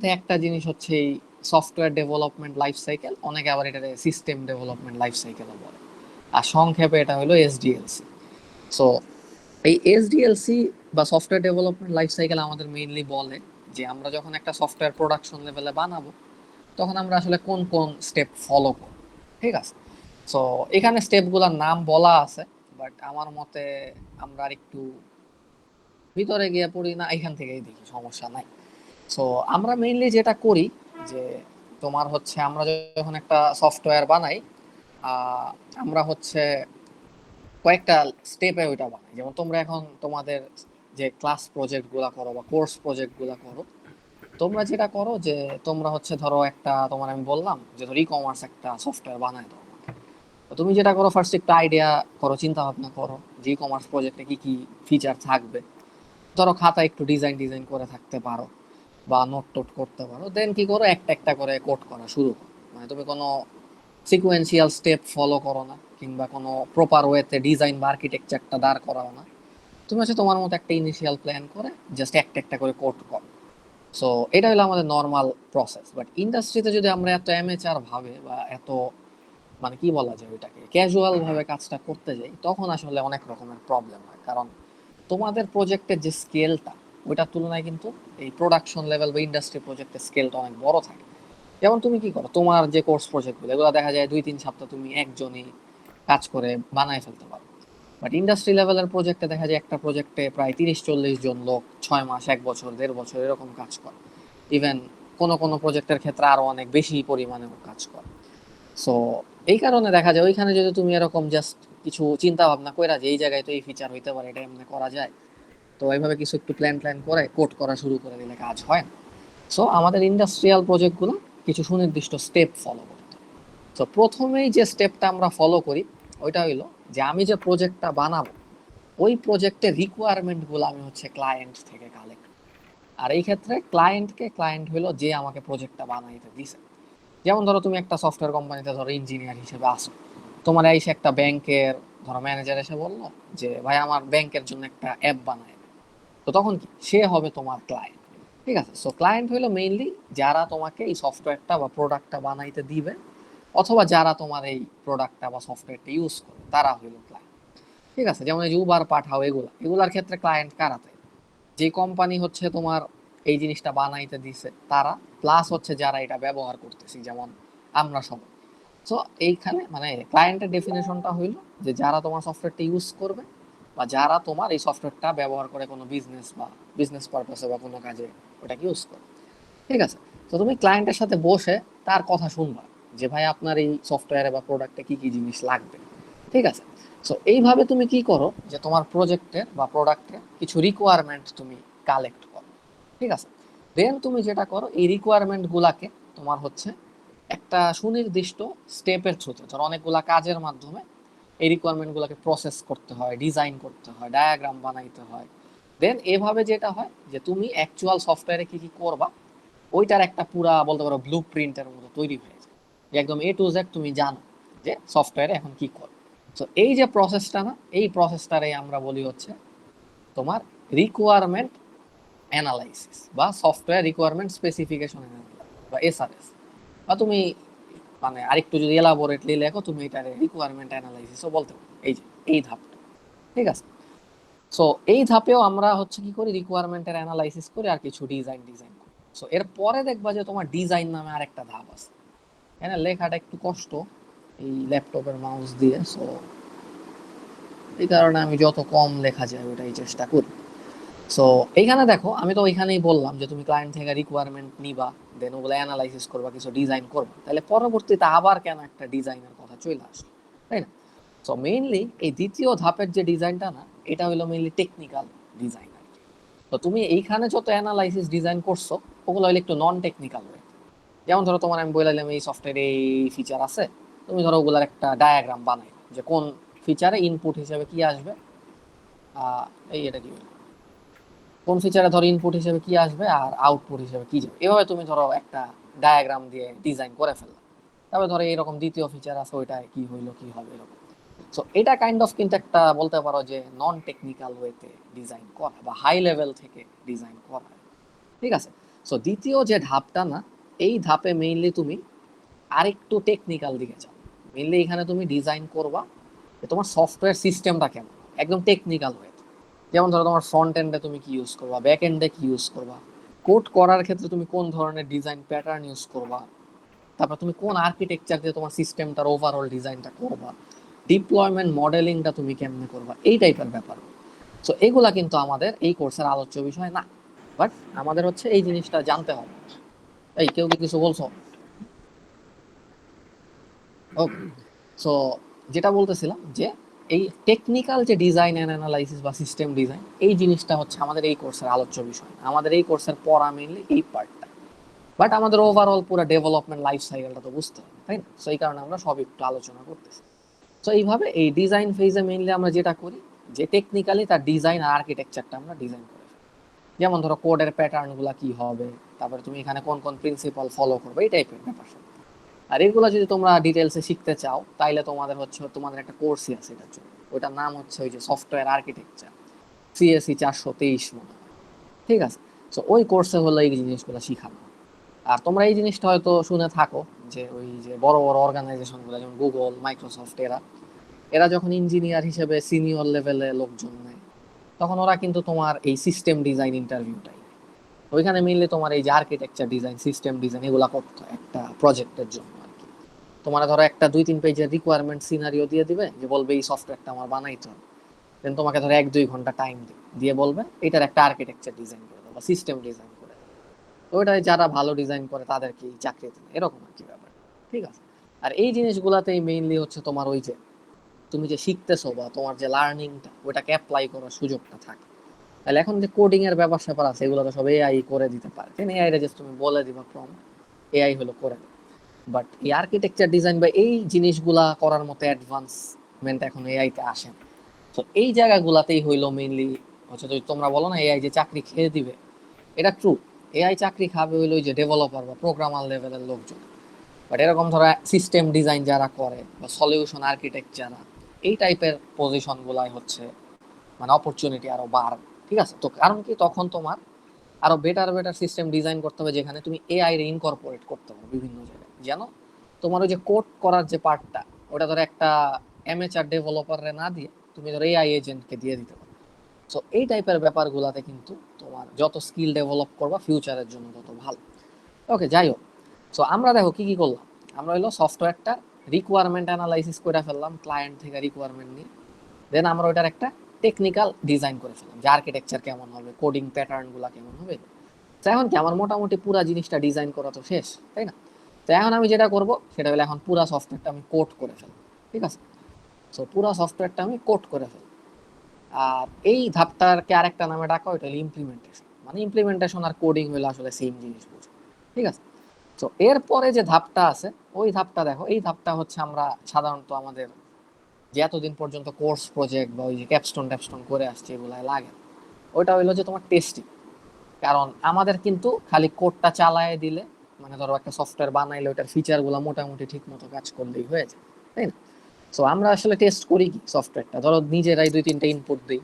তো একটা জিনিস হচ্ছে এই সফটওয়্যার ডেভেলপমেন্ট লাইফ সাইকেল, অনেকে আবার এটা সিস্টেম ডেভেলপমেন্ট লাইফ সাইকেলও বলে, আর সংক্ষেপে এটা হলো এসডিএলসি। সো এই এসডিএলসি বা সফটওয়্যার ডেভেলপমেন্ট লাইফ সাইকেল আমাদের মেইনলি বলে যে আমরা যখন একটা সফটওয়্যার প্রোডাকশন লেভেলে বানাবো, তখন আমরা আসলে কোন কোন স্টেপ ফলো করব। ঠিক আছে, সো এখানে স্টেপগুলোর নাম বলা আছে, বাট আমার মতে আমরা আর একটু ভিতরে গিয়ে পড়ি না, এখান থেকেই দেখি, সমস্যা নাই। সো আমরা মেইনলি যেটা করি যে তোমার হচ্ছে আমরা যখন একটা সফটওয়্যার বানাই, আহ, আমরা হচ্ছে কয়েকটা স্টেপে ওইটা বানাই। যেমন তোমরা এখন তোমাদের যে ক্লাস প্রজেক্ট গুলা করো বা কোর্স প্রজেক্ট গুলা করো, তোমরা যেটা করো যে তোমরা হচ্ছে ধরো একটা, তোমার আমি বললাম যে ধরো ই কমার্স একটা সফটওয়্যার বানায় দাও, তো তুমি যেটা করো ফার্স্ট একটা আইডিয়া করো, চিন্তা ভাবনা করো যে ই কমার্স প্রজেক্টে কি কি ফিচার থাকবে। ধরো খাতা একটু ডিজাইন ডিজাইন করে থাকতে পারো বা নোট টোট করতে পারো, দেন কি করো একটা একটা করে কোড করা শুরু করো। মানে তুমি কোনো সিকুয়েন্সিয়াল স্টেপ ফলো করো না, কিংবা কোনো প্রপার ওয়েতে ডিজাইন বা আর্কিটেকচারটা দাঁড় করাও না। তুমি হচ্ছে তোমার মতো একটা ইনিশিয়াল প্ল্যান করে জাস্ট একটা একটা করে কোড করো। সো এটা হলো আমাদের নর্মাল প্রসেস। বাট ইন্ডাস্ট্রিতে যদি আমরা এত অ্যামেচার ভাবে বা এত, মানে কি বলা যায় ওইটাকে, ক্যাজুয়াল ভাবে কাজটা করতে যাই, তখন আসলে অনেক রকমের প্রবলেম হয়। কারণ তোমাদের প্রজেক্টের যে স্কেলটা, ওইটার তুলনায় কিন্তু এই প্রোডাকশন লেভেল বা ইন্ডাস্ট্রি প্রজেক্টের স্কেলটা অনেক বড় থাকে। যেমন তুমি কি করো, তোমার যে কোর্স প্রজেক্টগুলো, এগুলো দেখা যায় 2-3 সপ্তাহ তুমি একজনই কাজ করে বানায় ফেলতে পারো। বাট ইন্ডাস্ট্রি লেভেলের প্রজেক্টে দেখা যায় একটা প্রজেক্টে প্রায় 30-40 জন লোক 6 মাস, 1 বছর, 1.5 বছর এরকম কাজ করে। ইভেন কোনো কোনো প্রজেক্টের ক্ষেত্রে আরো অনেক বেশি পরিমাণে কাজ করে। সো এই কারণে দেখা যায় ওইখানে যদি তুমি এরকম জাস্ট কিছু চিন্তা ভাবনা কইরা যে এই জায়গায় তো এই ফিচার হইতে পারে, এটা এমনি করা যায়, তো এইভাবে কিছু একটু প্ল্যান প্ল্যান করে কোড করা শুরু করে দিলে কাজ হয় না। সো আমাদের ইন্ডাস্ট্রিয়াল প্রজেক্টগুলো কিছু সুনির্দিষ্ট স্টেপ ফলো করতে হয়। তো প্রথমেই যে স্টেপটা আমরা ফলো করি ওইটা হইলো যে আমি যে প্রজেক্টটা বানাবো, ওই প্রজেক্টের রিকোয়ারমেন্ট গুলো আমি হচ্ছে ক্লায়েন্ট থেকে কালেক্ট। আর এই ক্ষেত্রে ক্লায়েন্ট হলো যে আমাকে প্রজেক্টটা বানাইতে দিছে। যেমন ধরো তুমি একটা সফটওয়্যার কোম্পানিতে ধরো ইঞ্জিনিয়ার হিসেবে আসো, তোমার এসে একটা ব্যাংকের ধরো ম্যানেজার এসে বললো যে ভাই আমার ব্যাংকের জন্য একটা অ্যাপ বানায়। তো তখন কি, সে হবে তোমার ক্লায়েন্ট। ঠিক আছে, সো ক্লায়েন্ট হলো মেইনলি যারা তোমাকে এই সফটওয়্যারটা বা প্রোডাক্টটা বানাইতে দিবে, অথবা যারা তোমার এই প্রোডাক্টটা বা সফটওয়্যারটা ইউজ করে, তারা হইলো ক্লায়েন্ট। ঠিক আছে, যেমন এই যে উবার পাঠাও, এগুলার ক্ষেত্রে ক্লায়েন্ট কারা? তাই যে কোম্পানি হচ্ছে তোমার এই জিনিসটা বানাইতে দিছে তারা, প্লাস হচ্ছে যারা এটা ব্যবহার করতেছি, যেমন আমরা সবাই। সো এইখানে মানে ক্লায়েন্টের ডেফিনেশনটা হইলো যে যারা তোমার সফটওয়্যারটা ইউজ করবে, বা যারা তোমার এই সফটওয়্যারটা ব্যবহার করে কোনো বিজনেস বা বিজনেস পারপাসে বা কোনো কাজে ওটাকে ইউজ করে। ঠিক আছে, তো তুমি ক্লায়েন্টের সাথে বসে তার কথা শুনবা যে ভাই আপনার এই সফটওয়্যারে বা প্রোডাক্টে কি কি জিনিস লাগবে। ঠিক আছে, সো এইভাবে তুমি কি করো যে তোমার প্রজেক্টের বা প্রোডাক্টের কিছু রিকোয়ারমেন্ট তুমি কালেক্ট করো। ঠিক আছে, দেন তুমি যেটা করো এই রিকোয়ারমেন্ট গুলাকে তোমার হচ্ছে একটা সুনির্দিষ্ট স্টেপের থ্রুতে, ধর অনেকগুলা কাজের মাধ্যমে এই রিকোয়ারমেন্ট গুলাকে প্রসেস করতে হয়, ডিজাইন করতে হয়, ডায়াগ্রাম বানাইতে হয়। দেন এভাবে যেটা হয় যে তুমি অ্যাকচুয়াল সফটওয়্যারে কি কি করবা, ওইটার একটা পুরা বলতে পারো ব্লু প্রিন্টের মতো তৈরি হয়ে যায়, যে একদম A to Z তুমি জানো যে সফটওয়্যারে এখন কি করো। তো এই যে প্রসেসটা না, এই প্রসেসটারে আমরা বলি হচ্ছে তোমার রিকোয়ারমেন্ট অ্যানালাইসিস বা সফটওয়্যার রিকোয়ারমেন্ট স্পেসিফিকেশন বা এসআরএস। বা তুমি মানে আরেকটু যদি এলাবোরেটলি লেখো, তুমি এটা রিকোয়ারমেন্ট অ্যানালাইসিসও বলতে পারো। এই যে এই ধাপটা, ঠিক আছে। সো এই ধাপেও আমরা হচ্ছে কি করি, রিকোয়ারমেন্টের অ্যানালাইসিস করি আর কিছু ডিজাইন করি। সো এর পরে দেখবা যে তোমার ডিজাইন নামে আরেকটা ধাপ আছে। হ্যাঁ, লেখাটা একটু কষ্ট এই ল্যাপটপের মাউস দিয়ে, সো এই কারণে আমি যত কম লেখা যায় ওটাই চেষ্টা করি। সো এইখানে দেখো, আমি তো ওইখানেই বললাম যে তুমি ক্লায়েন্ট থেকে রিকোয়ারমেন্ট নিবা, দেন ওগুলো অ্যানালাইসিস করবা, কিছু ডিজাইন করবা, তাহলে পরবর্তীতে আবার কেন একটা ডিজাইনের কথা চলে আসলো, তাই না? সো মেইনলি এই দ্বিতীয় ধাপের যে ডিজাইনটা না, এটা হলো মেইনলি টেকনিক্যাল ডিজাইন আর কি। তো তুমি এইখানে যত অ্যানালাইসিস ডিজাইন করছো, ওগুলো হলো একটু নন টেকনিক্যাল ওয়ে। যেমন ধরো তোমার আমি বললাম এই সফটওয়্যারে এই ফিচার আছে, তুমি ধরো ওগুলার একটা ডায়াগ্রাম বানাই যে কোন ফিচারে ইনপুট হিসেবে কি আসবে। এই এটা কি, কোন ফিচারে ধরো ইনপুট হিসেবে কি আসবে আর আউটপুট হিসেবে কি যাবে, এভাবে তুমি ধরো একটা ডায়াগ্রাম দিয়ে ডিজাইন করে ফেললা। তারপরে ধরো এরকম দ্বিতীয় ফিচার আছে, ওইটা কি হইলো কি হবে এরকম। সো এটা কাইন্ড অফ কিন্তু একটা বলতে পারো যে নন টেকনিক্যাল ওয়েতে ডিজাইন করা বা হাই লেভেল থেকে ডিজাইন করা। ঠিক আছে, সো দ্বিতীয় যে ধাপটা না, এই ধাপে মেইনলি তুমি আরেকটু টেকনিক্যাল দিকে যাও। মেইনলি এখানে তুমি ডিজাইন করবা যে তোমার সফটওয়্যার সিস্টেমটা কেমন, একদম টেকনিক্যাল হয়ে। যেমন ধরো তোমার ফ্রন্ট এন্ডে তুমি কি ইউজ করবা, ব্যাক এন্ডে কি ইউজ করবা, কোড করার ক্ষেত্রে তুমি কোন ধরনের ডিজাইন প্যাটার্ন ইউজ করবা, তারপর তুমি কোন আর্কিটেকচার দিয়ে তোমার সিস্টেমটার ওভারঅল ডিজাইনটা করবা, ডিপ্লয়মেন্ট মডেলিংটা তুমি কেমনে করবা, এই টাইপের ব্যাপার। সো এগুলা কিন্তু আমাদের এই কোর্সের আলোচ্য বিষয় না, বাট আমাদের হচ্ছে এই জিনিসটা জানতে হবে। এই কেউ কি কিছু বলছো? ওকে। সো যেটা বলতেছিলাম যে এই টেকনিক্যাল যে ডিজাইন অ্যান্ড অ্যানালাইসিস বা সিস্টেম ডিজাইন, এই জিনিসটা হচ্ছে আমাদের এই কোর্সের আলোচ্য বিষয়। আমাদের এই কোর্সের পড়া মেনলি এই পার্টটা, বাট আমাদের ওভারঅল পুরো ডেভেলপমেন্ট লাইফ সাইকেলটা তো বুঝতে হবে, তাই না? সো এই কারণে আমরা সব একটু আলোচনা করতেছি। তো এইভাবে এই ডিজাইন ফেজে মেইনলি আমরা যেটা করি যে টেকনিক্যালি তার ডিজাইন আর আর্কিটেকচারটা আমরা ডিজাইন করি। যেমন ধরো কোডের প্যাটার্ন গুলা কি হবে, তারপরে তুমি এখানে কোন কোন প্রিন্সিপাল ফলো করবে, এই টাইপের ব্যাপার। আর এগুলো যদি তোমরা ডিটেলসে শিখতে চাও তাইলে তোমাদের হচ্ছে তোমাদের একটা কোর্সই আছে এটার জন্য, ওইটার নাম হচ্ছে ওই যে সফটওয়্যার আর্কিটেকচার, সিএসি 423 মনে হয়। ঠিক আছে। তো ওই কোর্সে হলো এই জিনিসগুলো শিখানো। আর তোমরা এই জিনিসটা হয়তো শুনে থাকো যে ওই যে বড় বড় অর্গানাইজেশন গুলো যেমন গুগল, মাইক্রোসফট, এরা এরা যখন ইঞ্জিনিয়ার হিসেবে সিনিয়র লেভেলে লোকজন নেয়, তখন ওরা কিন্তু তোমার এই সিস্টেম ডিজাইন ইন্টারভিউটাই, ওইখানে মিললে তোমার এই যে আর্কিটেকচার ডিজাইন, সিস্টেম ডিজাইন এগুলা করতে হয় একটা প্রজেক্টের জন্য আর কি। তোমার ধরো একটা 2-3 পেজের রিকোয়ারমেন্ট সিনারিও দিয়ে দিবে, যে বলবে এই সফটওয়্যারটা আমার বানাইতে হবে। দেন তোমাকে ধরো 1-2 ঘন্টা টাইম দিয়ে বলবে এটার একটা আর্কিটেকচার ডিজাইন করে দাও বা সিস্টেম ডিজাইন করে দাও। তো ওইটাই যারা ভালো ডিজাইন করে তাদেরকে চাকরি দেবে, এরকম আর কি ব্যাপার। ঠিক আছে। আর এই জিনিসগুলাতেই মেইনলি হচ্ছে তোমার ওই যে তুমি যে শিখতেছো বা তোমার যে লার্নিংটা ওইটাকে অ্যাপ্লাই করার সুযোগটা থাকে। তাহলে এখন যে কোডিং এর ব্যাপার স্যাপার আছে এগুলো তো সব এআই করে দিতে পারে, তাই না? এআই রে জাস্ট তুমি বলে দিবা প্রম্পট, এআই হলো করে দেবে। বাট এই আর্কিটেকচার ডিজাইন বা এই জিনিসগুলা করার মতো অ্যাডভান্সমেন্ট এখন এআই তে আসে না। তো এই জায়গাগুলাতেই হইলো মেইনলি হচ্ছে, যদি তোমরা বলো না এআই যে চাকরি খেয়ে দিবে, এটা ট্রু। এআই চাকরি খাবে হইলো ওই যে ডেভেলপার বা প্রোগ্রামার লেভেলের লোকজন। বাট এরকম ধরো সিস্টেম ডিজাইন যারা করে বা সলিউশন আর্কিটেক্ট যারা, এই টাইপের পজিশন গুলাই হচ্ছে মানে অপরচুনিটি আরো বাড়বে। ঠিক আছে। তো কারণ কি, তখন তোমার আরো বেটার বেটার সিস্টেম ডিজাইন করতে হবে যেখানে তুমি এআই রে ইনকর্পোরেট করতে পারো বিভিন্ন জায়গায়। যেন তোমার ওই যে কোড করার যে পার্টটা, ওটা ধরো একটা এমএচআর ডেভেলপারে না দিয়ে তুমি ধরো এআই এজেন্টকে দিয়ে দিতে পারো। সো এই টাইপের ব্যাপারগুলাতে কিন্তু তোমার যত স্কিল ডেভেলপ করবা ফিউচারের জন্য তত ভালো। ওকে, যাই হোক। সো আমরা দেখো কি কি করলাম। আমরা হলো সফটওয়্যারটা রিকোয়ারমেন্ট অ্যানালাইসিস করে ফেললাম ক্লায়েন্ট থেকে রিকোয়ারমেন্ট নিয়ে। দেন আমরা ওইটার একটা টেকনিক্যাল ডিজাইন করে ফেললাম যে আর্কিটেকচার কেমন হবে, কোডিং প্যাটার্ন গুলা কেমন হবে। তো এখন কি, আমার মোটামুটি পুরা জিনিসটা ডিজাইন করা তো শেষ, তাই না? তো এখন আমি যেটা করব সেটা হলো এখন পুরা সফটওয়্যারটা আমি কোড করে ফেলবো। ঠিক আছে। সো পুরা সফটওয়্যারটা আমি কোড করে ফেলবো। আর এই ধাপটাকে আরেকটা নামে ডাকা, ওইটা হলো ইমপ্লিমেন্টেশন। মানে ইমপ্লিমেন্টেশন আর কোডিং হলো আসলে সেম জিনিস বুঝো। ঠিক আছে। তো এরপরে যে ধাপটা আছে, ওই ধাপটা দেখো, এই ধাপটা হচ্ছে আমরা সাধারণত আমাদের যে এতদিন পর্যন্ত কোর্স প্রজেক্ট বা ওই যে ক্যাপস্টোন ট্যাপস্টোন করে আসছে এগুলাই লাগে। ওইটা হইলো যে তোমার টেস্টিং। কারণ আমাদের কিন্তু খালি কোডটা চালায় দিলে, মানে ধরো একটা সফটওয়্যার বানাইলে ওইটার ফিচার গুলো মোটামুটি ঠিক মতো কাজ করলেই হয়ে যায়, তাই না? তো আমরা আসলে টেস্ট করি কি সফটওয়্যারটা, ধরো নিজেরাই 2-3টা ইনপুট দিই।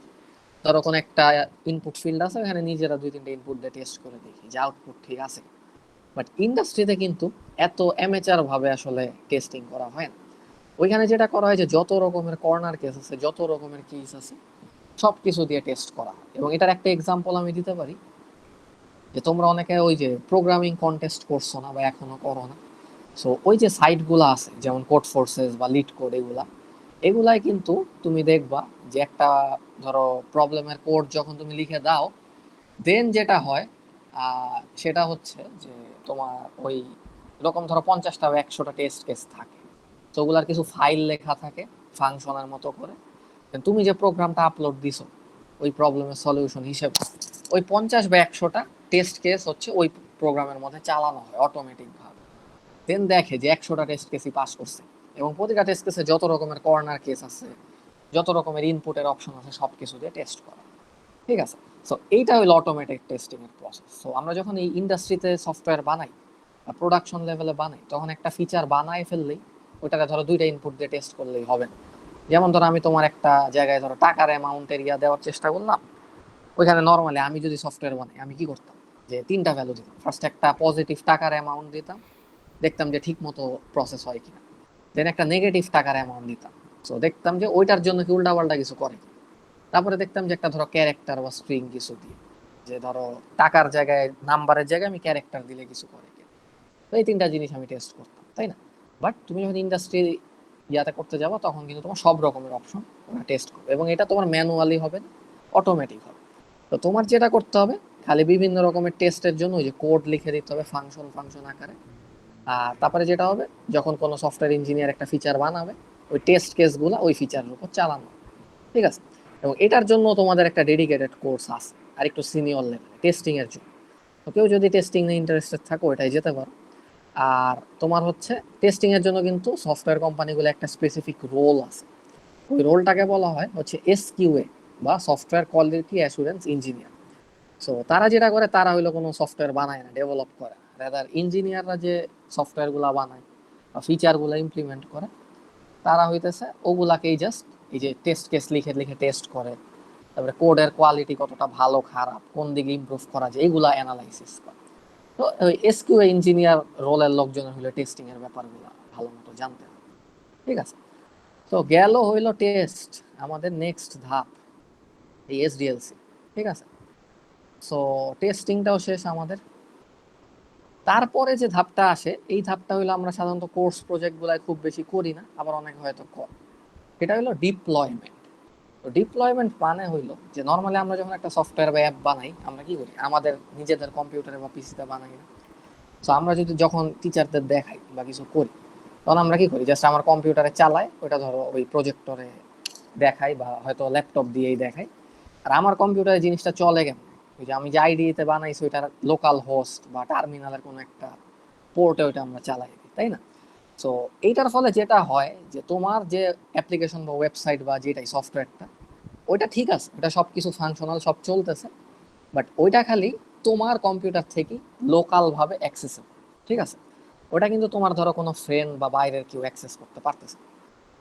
ধরো কোনো একটা ইনপুট ফিল্ড আছে, এখানে নিজেরা 2-3টা ইনপুট দিয়ে টেস্ট করে দেখি যে আউটপুট ঠিক আছে। বাট ইন্ডাস্ট্রিতে কিন্তু এত অ্যামেচার ভাবে আসলে টেস্টিং করা হয় না। ওইখানে যেটা করা হয় যে যত রকমের কর্নার কেস আছে, যত রকমের কেস আছে, সব কিছু দিয়ে টেস্ট করা হয়। এবং এটার একটা এক্সাম্পল আমি দিতে পারি, যে তোমরা অনেকে ওই যে প্রোগ্রামিং কন্টেস্ট করছো না বা এখনো করো না। সো ওই যে সাইটগুলো আছে যেমন কোড ফোর্সেস বা লিড কোড, এগুলাই কিন্তু তুমি দেখবা যে একটা ধরো প্রবলেমের কোড যখন তুমি লিখে দাও, দেন যেটা হয় সেটা হচ্ছে যে তোমার ওই রকম ধরো 50টা বা 100টা টেস্ট কেস থাকে। তো ওগুলার কিছু ফাইল লেখা থাকে ফাংশনের মতো করে। তুমি যে প্রোগ্রামটা আপলোড দিছো ওই প্রবলেমের সলিউশন হিসেবে, ওই 50 বা 100টা টেস্ট কেস হচ্ছে ওই প্রোগ্রামের মধ্যে চালানো হয় অটোমেটিক ভাবে। দেন দেখে যে 100টা টেস্ট কেসই পাস করছে, এবং প্রতিটা টেস্ট কেসে যত রকমের কর্নার কেস আছে, যত রকমের ইনপুটের অপশন আছে, সবকিছু দিয়ে টেস্ট করা। ঠিক আছে। সো এইটা হলো অটোমেটিক টেস্টিং এর প্রসেস। সো আমরা যখন এই ইন্ডাস্ট্রিতে সফটওয়্যার বানাই বা প্রোডাকশন লেভেলে বানাই, তখন একটা ফিচার বানায় ফেললেই ওইটাকে ধরো 2টা ইনপুট দিয়ে টেস্ট করলেই হবে না। যেমন ধরো আমি তোমার একটা জায়গায় ধরো টাকার অ্যামাউন্টের দেওয়ার চেষ্টা করলাম, ওইখানে নর্মালি আমি যদি সফটওয়্যার বানাই আমি কি করতাম, যে তিনটা ভ্যালু দিতাম। ফার্স্ট একটা পজিটিভ টাকার অ্যামাউন্ট দিতাম, দেখতাম যে ঠিক মতো প্রসেস হয় কিনা। দেন একটা নেগেটিভ টাকার অ্যামাউন্ট দিতাম, সো দেখতাম যে ওইটার জন্য কি উল্টাপাল্টা কিছু করে কি। তারপরে দেখতাম যে একটা ধরো ক্যারেক্টার বা স্ট্রিং কিছু দিয়ে, যে ধরো টাকার জায়গায় নাম্বারের জায়গায় আমি ক্যারেক্টার দিলে কিছু করে কি। তো এই তিনটা জিনিস আমি টেস্ট করতাম, তাই না? বাট তুমি যখন ইন্ডাস্ট্রি ইয়াতে করতে যাবো তখন কিন্তু তোমার সব রকমের অপশন টেস্ট করবে, এবং এটা তোমার ম্যানুয়ালি হবে না, অটোমেটিক হবে। তো তোমার যেটা করতে হবে, খালি বিভিন্ন রকমের টেস্টের জন্য ওই যে কোড লিখে দিতে হবে ফাংশন ফাংশন আকারে। আর তারপরে যেটা হবে, যখন কোনো সফটওয়্যার ইঞ্জিনিয়ার একটা ফিচার বানাবে, ওই টেস্ট কেসগুলো ওই ফিচারের উপর চালানো, ঠিক আছে? এবং এটার জন্য তোমাদের একটা ডেডিকেটেড কোর্স আছে আর একটু সিনিয়র লেভেলে টেস্টিং এর জন্য। তো কেউ যদি টেস্টিং নিয়ে ইন্টারেস্টেড থাকো এটাই যেতে পারো। আর তোমার হচ্ছে টেস্টিং এর জন্য কিন্তু সফটওয়্যার কোম্পানিগুলো একটা স্পেসিফিক রোল আছে, ওই রোলটাকে বলা হয় হচ্ছে এসকিউএ বা software quality assurance engineer. So তারা যেটা করে, তারা হইলো কোনো সফটওয়্যার বানায় না, ডেভেলপ করে। রাদার ইঞ্জিনিয়াররা যে সফটওয়্যার গুলা বানায় বা ফিচার গুলা ইমপ্লিমেন্ট করে, তারা হইতেছে ওগুলাকেই জাস্ট এই যে টেস্ট কেস লিখে লিখে টেস্ট করে, তারপরে কোডের কোয়ালিটি কতটা ভালো খারাপ, কোন দিকে ইমপ্রুভ করা যায়, এগুলা অ্যানালাইসিস করে। তো ওই এসকিউ ইঞ্জিনিয়ার রোলের লোকজনের হইলো টেস্টিং এর ব্যাপারগুলো ভালো মতো জানতে হবে, ঠিক আছে? তো গেল হইলো টেস্ট, আমাদের নেক্সট ধাপ এই এসডিএলসি, ঠিক আছে? সো টেস্টিংটাও শেষ আমাদের। তারপরে যে ধাপটা আসে, এই ধাপটা হইলো আমরা সাধারণত কোর্স প্রজেক্ট গুলাই খুব বেশি করি না, আবার অনেক হয়তো কর। এটা হলো ডিপ্লয়মেন্ট। তো ডিপ্লয়মেন্ট মানে হইলো যে নর্মালি আমরা যখন একটা সফটওয়্যার বা অ্যাপ বানাই, আমরা কি করি, আমাদের নিজেদের কম্পিউটারে বা পিসিতে বানাই না। তো আমরা যদি যখন টিচারদের দেখাই বা কিছু করি, তখন আমরা কি করি, জাস্ট আমার কম্পিউটারে চালাই ওইটা, ধরো ওই প্রজেক্টরে দেখাই বা হয়তো ল্যাপটপ দিয়েই দেখাই। আর আমার কম্পিউটারে জিনিসটা চলে কেমন, ওই যে আমি যে আইডিতে বানাইছি ওইটার লোকাল হোস্ট বা টার্মিনালের কোনো একটা পোর্টে ওইটা আমরা চালাই দিই, তাই না? সো এইটার ফলে যেটা হয় যে তোমার যে অ্যাপ্লিকেশন বা ওয়েবসাইট বা যেটাই সফটওয়্যারটা, ওইটা ঠিক আছে, ওটা সব কিছু ফাংশনাল, সব চলতেছে। বাট ওইটা খালি তোমার কম্পিউটার থেকে লোকাল ভাবে অ্যাক্সেসেবল, ঠিক আছে? ওটা কিন্তু তোমার ধরো কোনো ফ্রেন্ড বা বাইরের কেউ অ্যাক্সেস করতে পারতেছে না।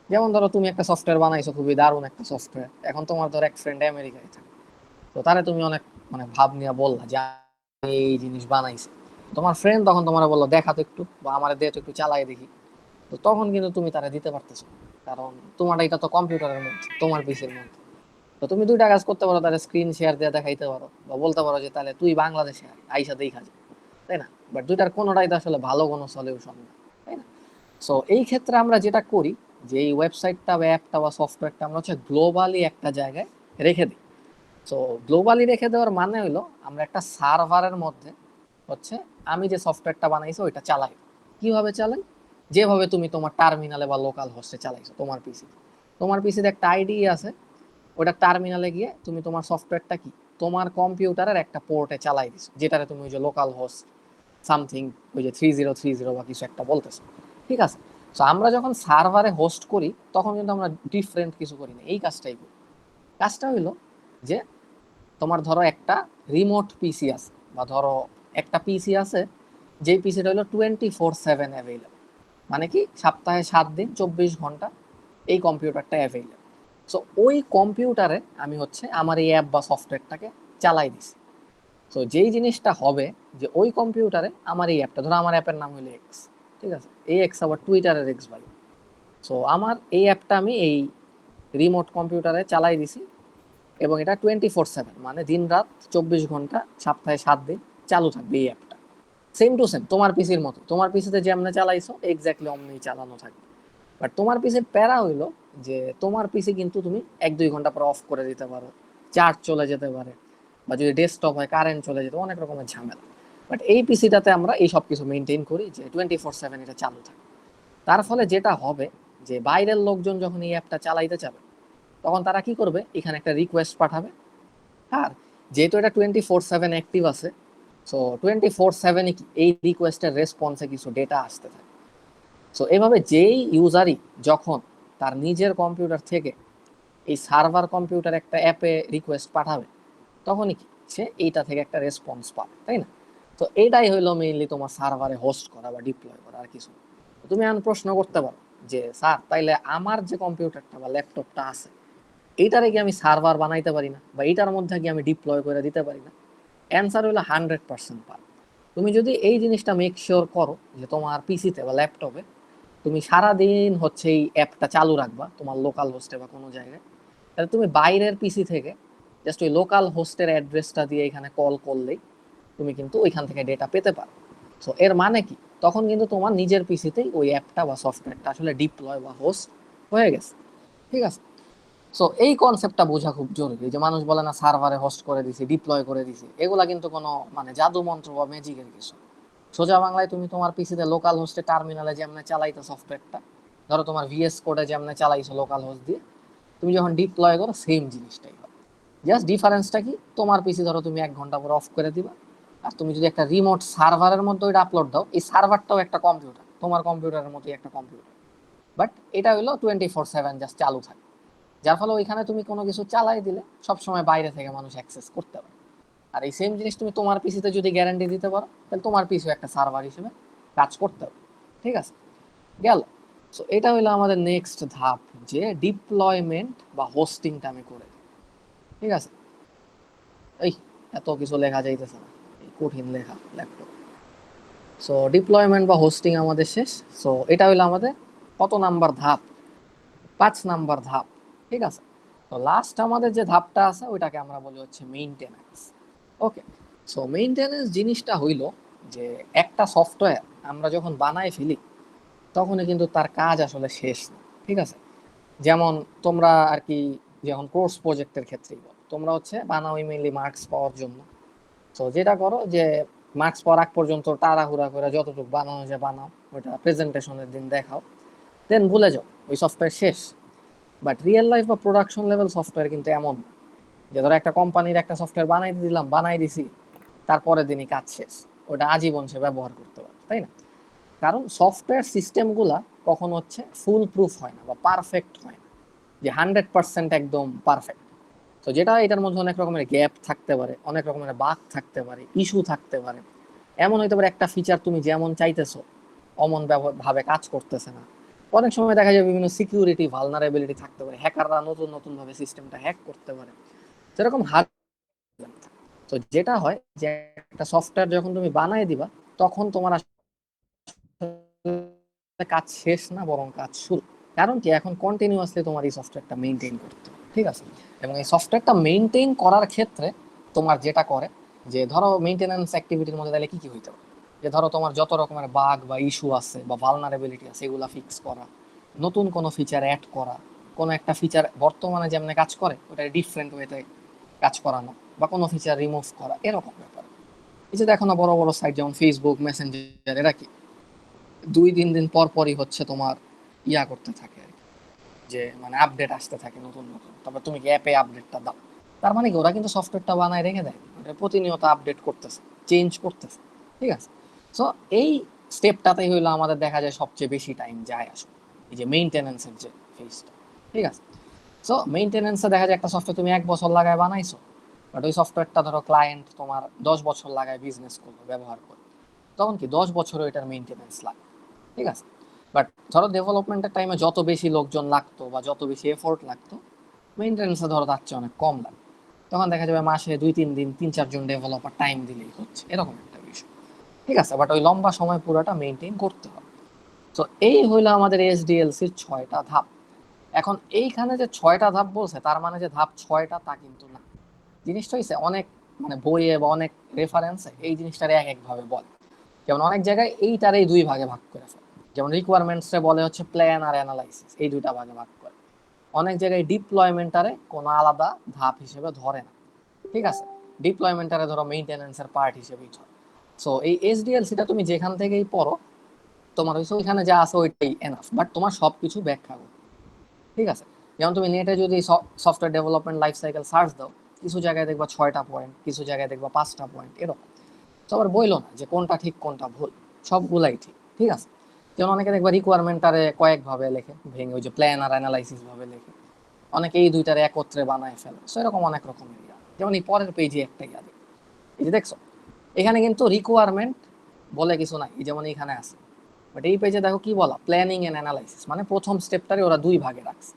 যেমন ধরো তুমি একটা সফটওয়্যার বানাইছো, খুবই দারুণ একটা সফটওয়্যার, এখন তোমার ধরো এক ফ্রেন্ড আমেরিকায় থাকে। তো তারে তুমি অনেক মানে ভাব নিয়ে বললা যে আমি এই জিনিস বানাইছি। তোমার ফ্রেন্ড তখন তোমার বললো দেখা তো একটু, বা আমার দিয়ে তো একটু চালাই দেখি। তো তখন কিন্তু তুমি তারা দিতে পারতেছো না। কারণ তোমার এটা তো কম্পিউটারের মধ্যে, তোমার পিসির মধ্যে। তো তুমি দুইটা কাজ করতে পারো, তাহলে স্ক্রিন শেয়ার দিয়ে দেখাইতে পারো বা বলতে পারো যে তাহলে তুই বাংলাদেশে আয়, আইসা দেখা যায়, তাই না? বাট দুইটার কোনোটাই তো আসলে ভালো কোনো সলিউশন না, তাই না? সো এই ক্ষেত্রে আমরা যেটা করি, যে এই ওয়েবসাইটটা বা অ্যাপটা বা সফটওয়্যারটা আমরা হচ্ছে গ্লোবালি একটা জায়গায় রেখে দিই। সো গ্লোবালি রেখে দেওয়ার মানে হলো আমরা একটা সার্ভারের মধ্যে হচ্ছে আমি যে সফটওয়্যারটা বানাইছি ওইটা চালাই। কিভাবে চালাই? যেভাবে তুমি তোমার টার্মিনালে বা লোকাল হোস্টে চালাইছো তোমার পিসি। তোমার পিসিতে একটা আইডি আছে, ওটা টার্মিনালে গিয়ে তুমি তোমার সফটওয়্যারটা কি তোমার কম্পিউটারের একটা পোর্টে চালাই দিছো, যেটারে তুমি ওই যে লোকাল হোস্ট সামথিং, ওই যে 3030 বা কিছু একটা বলতেছো, ঠিক আছে? তো আমরা যখন সার্ভারে হোস্ট করি তখন কিন্তু আমরা ডিফারেন্ট কিছু করি না, এই কাজটাই করি। কাজটা হইলো যে তোমার ধরো একটা রিমোট পিসি আছে, বা ধরো একটা পিসি আছে, যেই পিসিটা হলো 24/7 অ্যাভেলেবল। মানে কি, সপ্তাহে 7 দিন 24 ঘন্টা এই কম্পিউটারটা অ্যাভেলেবল। সো ওই কম্পিউটারে আমি হচ্ছে আমার এই অ্যাপ বা সফটওয়্যারটাকে চালাই দিছি। সো যেই জিনিসটা হবে, যে ওই কম্পিউটারে আমার এই অ্যাপটা, ধরো আমার অ্যাপের নাম হলো এক্স, ঠিক আছে? এই এক্স আবার টুইটারের এক্স ভাই। সো আমার এই অ্যাপটা আমি এই রিমোট কম্পিউটারে চালাই দিছি, এবং এটা 24/7 মানে দিন রাত 24 ঘন্টা সপ্তাহে 7 দিন চালু থাকবে এই অ্যাপটা। সেম টু সেম তোমার পিসির মতো, তোমার পিসিতে যেমনে চালাইছো এক্স্যাক্টলি অমনি চালানো থাকবে। বাট তোমার পিসির প্যারা হইলো যে তোমার পিসি কিন্তু তুমি 1-2 ঘন্টা পর অফ করে দিতে পারো, চার্জ চলে যেতে পারে, বা যদি ডেস্কটপ হয় কারেন্ট চলে যেতে, অনেক রকমের ঝামেলা। বাট এই পিসিটাতে আমরা এই সব কিছু মেনটেন করি যে 24/7 এটা চালু থাকে। তার ফলে যেটা হবে, যে বাইরের লোকজন যখন এই অ্যাপটা চালাইতে চাবে, তখন তারা কি করবে, এখানে একটা রিকোয়েস্ট পাঠাবে। আর যেহেতু এটা 24/7 অ্যাক্টিভ আছে, সো 24/7 এই রিকোয়েস্টের রেসপন্সে কিছু ডেটা আসতে থাকে। সো এভাবে যেই ইউজারই যখন তার নিজের কম্পিউটার থেকে এই সার্ভার কম্পিউটার একটা অ্যাপে রিকোয়েস্ট পাঠাবে, তখনই কি সে এইটা থেকে একটা রেসপন্স পাবে, তাই না? তো এইটাই হইলো মেইনলি তোমার সার্ভারে হোস্ট করা বা ডিপ্লয় করা, আর কিছু না। তো তুমি এখন প্রশ্ন করতে পারো যে স্যার তাইলে আমার যে কম্পিউটারটা বা ল্যাপটপটা আছে, এইটারে কি আমি সার্ভার বানাইতে পারি না, বা এইটার মধ্যে কি আমি ডিপ্লয় করে দিতে পারি না? অ্যান্সার হলো 100% পার। তুমি যদি এই জিনিসটা মেক শিওর করো যে তোমার পিসিতে বা ল্যাপটপে তুমি সারাদিন হচ্ছে এই অ্যাপটা চালু রাখবা তোমার লোকাল হোস্টে বা কোনো জায়গায়, তাহলে তুমি বাইরের পিসি থেকে জাস্ট ওই লোকাল হোস্টের অ্যাড্রেসটা দিয়ে এখানে কল করলেই তুমি কিন্তু ওইখান থেকে ডেটা পেতে পারো। সো এর মানে কি, তখন কিন্তু তোমার নিজের পিসিতেই ওই অ্যাপটা বা সফটওয়্যারটা আসলে ডিপ্লয় বা হোস্ট হয়ে গেছে। ঠিক আছে। সো এই কনসেপ্টটা বোঝা খুব জরুরি, যে মানুষ বলে না সার্ভারে হোস্ট করে দিছি, ডিপ্লয় করে দিছি, এগুলা কিন্তু কোনো মানে জাদু মন্ত্র বা ম্যাজিকের কিছু। সোজা বাংলায় তুমি তোমার পিসিতে লোকাল হোস্টে টার্মিনালে যেমন চালাইতো সফটওয়্যারটা, ধরো তোমার ভিএস কোডে যেমন চালাইছো লোকাল হোস্ট দিয়ে, তুমি যখন ডিপ্লয় করো সেম জিনিসটাই হয়। জাস্ট ডিফারেন্সটা কি, তোমার পিসি ধরো তুমি 1 ঘন্টা পরে অফ করে দিবা, আর তুমি যদি একটা রিমোট সার্ভারের মধ্যে ওইটা আপলোড দাও, এই সার্ভারটাও একটা কম্পিউটার, তোমার কম্পিউটারের মতোই একটা কম্পিউটার, বাট এটা হলো 24/7 জাস্ট চালু থাকে। যার ফলে ওইখানে তুমি কোনো কিছু চালাই দিলে সবসময় বাইরে থেকে মানুষ অ্যাক্সেস করতে পারে। আর এই সেম জিনিস তুমি তোমার পিসিতে যদি গ্যারান্টি দিতে পারো, তাহলে তোমার পিসিও একটা সার্ভার হিসেবে কাজ করতে হবে। ঠিক আছে, গেল। সো এটা হলো আমাদের নেক্সট ধাপ, যে ডিপ্লয়মেন্ট বা হোস্টিংটা আমি করে দিই। ঠিক আছে। এই এত কিছু লেখা যাইতেছে না, এই কঠিন লেখা ল্যাপটপ। সো ডিপ্লয়মেন্ট বা হোস্টিং আমাদের শেষ। সো এটা হলো আমাদের কত নাম্বার ধাপ? 5 নাম্বার ধাপ। ঠিক আছে। তো লাস্ট আমাদের যে ধাপটা আছে ওইটাকে আমরা বলি হচ্ছে মেইনটেনেন্স। ওকে। সো মেইনটেনেন্স জিনিসটা হইল যে একটা সফটওয়্যার আমরা যখন বানাই ফেলি তখনই কিন্তু তার কাজ আসলে শেষ না। ঠিক আছে। যেমন তোমরা আর কি, যেমন কোর্স প্রজেক্টের ক্ষেত্রেই বলো, তোমরা হচ্ছে বানাও মেইনলি মার্কস পাওয়ার জন্য। তো যেটা করো যে মার্কস পাওয়ার আগ পর্যন্ত তাড়াহুড়া করে যতটুকু বানানো যায় বানাও, ওইটা প্রেজেন্টেশনের দিন দেখাও, দেন ভুলে যাও, ওই সফটওয়্যার শেষ। বাট রিয়েল লাইফ বা প্রোডাকশন লেভেল সফটওয়্যার কিন্তু এমন না, যে ধরো একটা কোম্পানির একটা সফটওয়্যার বানাই দিছি, তারপরের দিনই কাজ শেষ, ওটা আজীবন সে ব্যবহার করতে পারে, তাই না? কারণ সফটওয়্যার সিস্টেমগুলা কখন হচ্ছে ফুল প্রুফ হয় না বা পারফেক্ট হয় না, যে 100% একদম পারফেক্ট। তো যেটা এটার মধ্যে অনেক রকমের গ্যাপ থাকতে পারে, অনেক রকমের বাগ থাকতে পারে, ইস্যু থাকতে পারে। এমন হইতে পারে একটা ফিচার তুমি যেমন চাইতেছো অমন ভাবে কাজ করতেছে না। অনেক সময় দেখা যায় বিভিন্ন সিকিউরিটি ভালনারেবিলিটি থাকতে পারে, হ্যাকাররা নতুন নতুন ভাবে সিস্টেমটা হ্যাক করতে পারে, যেরকম হার্ড। তো যেটা হয় যে একটা সফটওয়্যার যখন তুমি বানাই দিবা, তখন তোমার আসলে কাজ শেষ না, বরং কাজ শুরু। কারণ কি, এখন কন্টিনিউয়াসলি তোমার এই সফটওয়্যারটা মেইনটেইন করতে হবে। ঠিক আছে। এবং এই সফটওয়্যারটা মেইনটেইন করার ক্ষেত্রে তোমার যেটা করে, যে ধরো মেইনটেনেন্স অ্যাক্টিভিটির মধ্যে তাহলে কি কি হইতে পারে, যে ধরো তোমার যত রকমের বাগ বা ইস্যু আছে বা ভালনারেবিলিটি আছে এগুলা ফিক্স করা, নতুন কোনো ফিচার অ্যাড করা, কোনো একটা ফিচার বর্তমানে যেমন কাজ করে ওটা ডিফারেন্ট ওয়েতে কাজ করানো, বা কোনো ফিচার রিমুভ করা, এরকম ব্যাপার। এই যে দেখো না, বড় বড় সাইট যেমন ফেসবুক, মেসেঞ্জার, এরা কি 2-3 দিন পর পরই হচ্ছে তোমার ইয়া করতে থাকে আর কি, যে মানে আপডেট আসতে থাকে নতুন নতুন, তারপর তুমি কি অ্যাপে আপডেটটা দাও। তার মানে কি, ওরা কিন্তু সফটওয়্যারটা বানায় রেখে দেয়, ওটা প্রতিনিয়ত আপডেট করতেছে, চেঞ্জ করতেছে। ঠিক আছে। সো এই স্টেপটাতেই হইলো আমাদের দেখা যায় সবচেয়ে বেশি টাইম যায় আসলে, এই যে মেইনটেনেন্সের যে ফেজটা। ঠিক আছে। সো মেইনটেনেন্সে দেখা যায় একটা সফটওয়্যার তুমি 1 বছর লাগায় বানাইছো, বাট ওই সফটওয়্যারটা ধরো ক্লায়েন্ট তোমার 10 বছর লাগায় বিজনেস করলো, ব্যবহার করলো, তখন কি 10 বছরও এটার মেইনটেনেন্স লাগে। ঠিক আছে। বাট ধরো ডেভেলপমেন্টের টাইমে যত বেশি লোকজন লাগতো বা যত বেশি এফোর্ট লাগতো, মেইনটেনেন্সে ধরো তার চেয়ে অনেক কম লাগে। তখন দেখা যাবে মাসে 2-3 দিন 3-4 জন ডেভেলপার টাইম দিলেই হচ্ছে, এরকম একটা বিষয়। ঠিক আছে। বাট ওই লম্বা সময় পুরোটা মেনটেন করতে হবে। তো এই হইলো আমাদের এসডিএলসির 6টা ধাপ। এখন এইখানে যে 6টা ধাপ বলছে, তার মানে যে ধাপ 6টা তা কিন্তু না। জিনিসটা হচ্ছে অনেক মানে বইয়ে বা অনেক রেফারেন্সে এই জিনিসটার এক এক ভাবে বলে। যেমন অনেক জায়গায় এইটারই 2 ভাগে ভাগ করে ফেলে, যেমন রিকোয়ারমেন্টসে বলে হচ্ছে প্ল্যান আর অ্যানালাইসিস, এই 2টা ভাগে ভাগ করে। অনেক জায়গায় ডিপ্লয়মেন্টারে কোনো আলাদা ধাপ হিসেবে ধরে না। ঠিক আছে। ডিপ্লয়মেন্টারে ধরো মেইনটেনেন্সের পার্ট হিসেবেই ধরে। সো এই এসডিএলসিটা তুমি যেখান থেকেই পড়ো, তোমার হচ্ছে ওইখানে যা আছে ওইটাই এনাফ, বাট তোমার সবকিছু ব্যাখ্যা করো। ঠিক আছে। যেমন তুমি নেটে যদি software development life cycle search দাও, কিছু জায়গায় দেখবা 6টা পয়েন্ট, কিছু জায়গায় দেখবা 5টা পয়েন্ট, এরকম। তো আবার বইলো না যে কোনটা ঠিক কোনটা ভুল, সবগুলাই ঠিক। ঠিক আছে। যেমন অনেকে দেখবা রিকোয়ারমেন্টারে কয়েক ভাবে লেখে ভেঙে, ওই যে প্ল্যান আর অ্যানালাইসিস ভাবে লেখে, অনেকে এই দুইটারে একত্রে বানায় ফেলে। সো এরকম অনেক রকমের ইয়া, যেমন এই পরের পেজে একটা ইয়া দেখো, এই যে দেখছো এখানে কিন্তু রিকোয়ারমেন্ট বলে কিছু নাই, এই যেমন এখানে আছে। বাট এই পেজে দেখো কি বলা, প্ল্যানিং এন্ড অ্যানালাইসিস, মানে প্রথম স্টেপটারে ওরা 2 ভাগে রাখছে।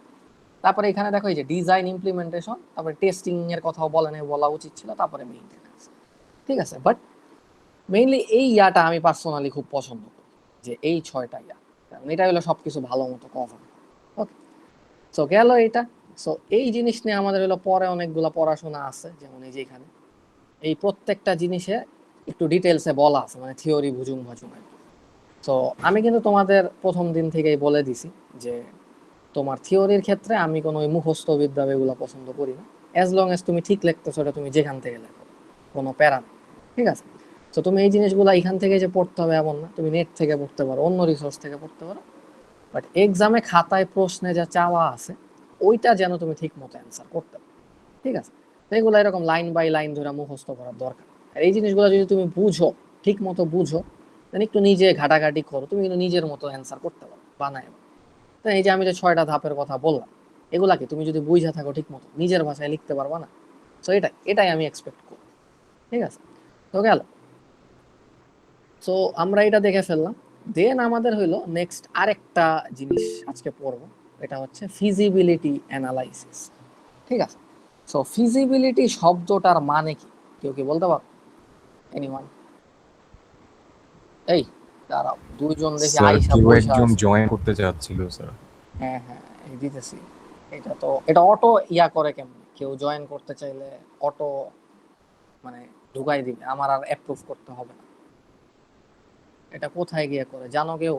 তারপরে এখানে দেখো এই যে ডিজাইন ইমপ্লিমেন্টেশন, তারপরে টেস্টিং এর কথাও বলে নাই, বলা উচিত ছিল, তারপরে মেইনটেনেন্স। ঠিক আছে, বাট মেইনলি এই ইয়াটা আমি পার্সোনালি খুব পছন্দ করি, যে এই 6টা ইয়া, কারণ এটা হলো সবকিছু ভালো মতো কভার। ওকে, সো গেল এটা। সো এই জিনিস নিয়ে আমাদের হলো পরে অনেকগুলো পড়াশোনা আছে, যেমন এই যে এখানে এই প্রত্যেকটা জিনিসে একটু ডিটেলসে বলা আছে, মানে থিওরি ভুজুং ভাজুং আর কি। তো আমি কিন্তু তোমাদের প্রথম দিন থেকেই বলে দিছি যে তোমার থিওরির ক্ষেত্রে আমি কোনো ওই মুখস্থ বিদ্যা এগুলো পছন্দ করি না। অ্যাজ লং এজ তুমি ঠিক লিখতেছো, এটা তুমি যেখান থেকে লেখো, কোনো প্যারা নেই, ঠিক আছে। তো তুমি এই জিনিসগুলো এখান থেকে যে পড়তে হবে এমন না, তুমি নেট থেকে পড়তে পারো, অন্য রিসোর্স থেকে পড়তে পারো, বাট এক্সামে খাতায় প্রশ্নে যা চাওয়া আছে ওইটা যেন তুমি ঠিক মতো অ্যান্সার করতে পারো, ঠিক আছে। তো এগুলো এরকম লাইন বাই লাইন ধরে মুখস্থ করার দরকার। আর এই জিনিসগুলো যদি তুমি বুঝো, ঠিক মতো বুঝো, দেন একটু নিজে ঘাটাঘাটি করো, তুমি কিন্তু নিজের মতো অ্যান্সার করতে পারো, বানায়। তো এই যে আমি যে 6টা ধাপের কথা বললাম, এগুলাকে তুমি যদি বুঝে থাকো ঠিক মতো, নিজের ভাষায় লিখতে পারবা না। তো এটাই আমি এক্সপেক্ট করি, ঠিক আছে। তো গেল। সো আমরা এটা দেখে ফেললাম। দেন আমাদের হইলো নেক্সট আরেকটা জিনিস আজকে পড়বো, এটা হচ্ছে ফিজিবিলিটি অ্যানালাইসিস, ঠিক আছে। সো ফিজিবিলিটি শব্দটার মানে কি, কেউ কি বলতে পারো? এনিওয়ান? এই দাঁড়াও, দুইজন দেখি স্যার আইসা কেউ বইসা একজন আছে। জয়েন করতে চাচ্ছিল স্যার। হ্যাঁ হ্যাঁ, এই দিতেছি। এটা অটো ইয়া করে কেমন, কেউ জয়েন করতে চাইলে অটো মানে ঢুকাই দিবে, আমার আর অ্যাপ্রুভ করতে হবে না। এটা কোথায় গিয়ে করে জানো কেউ?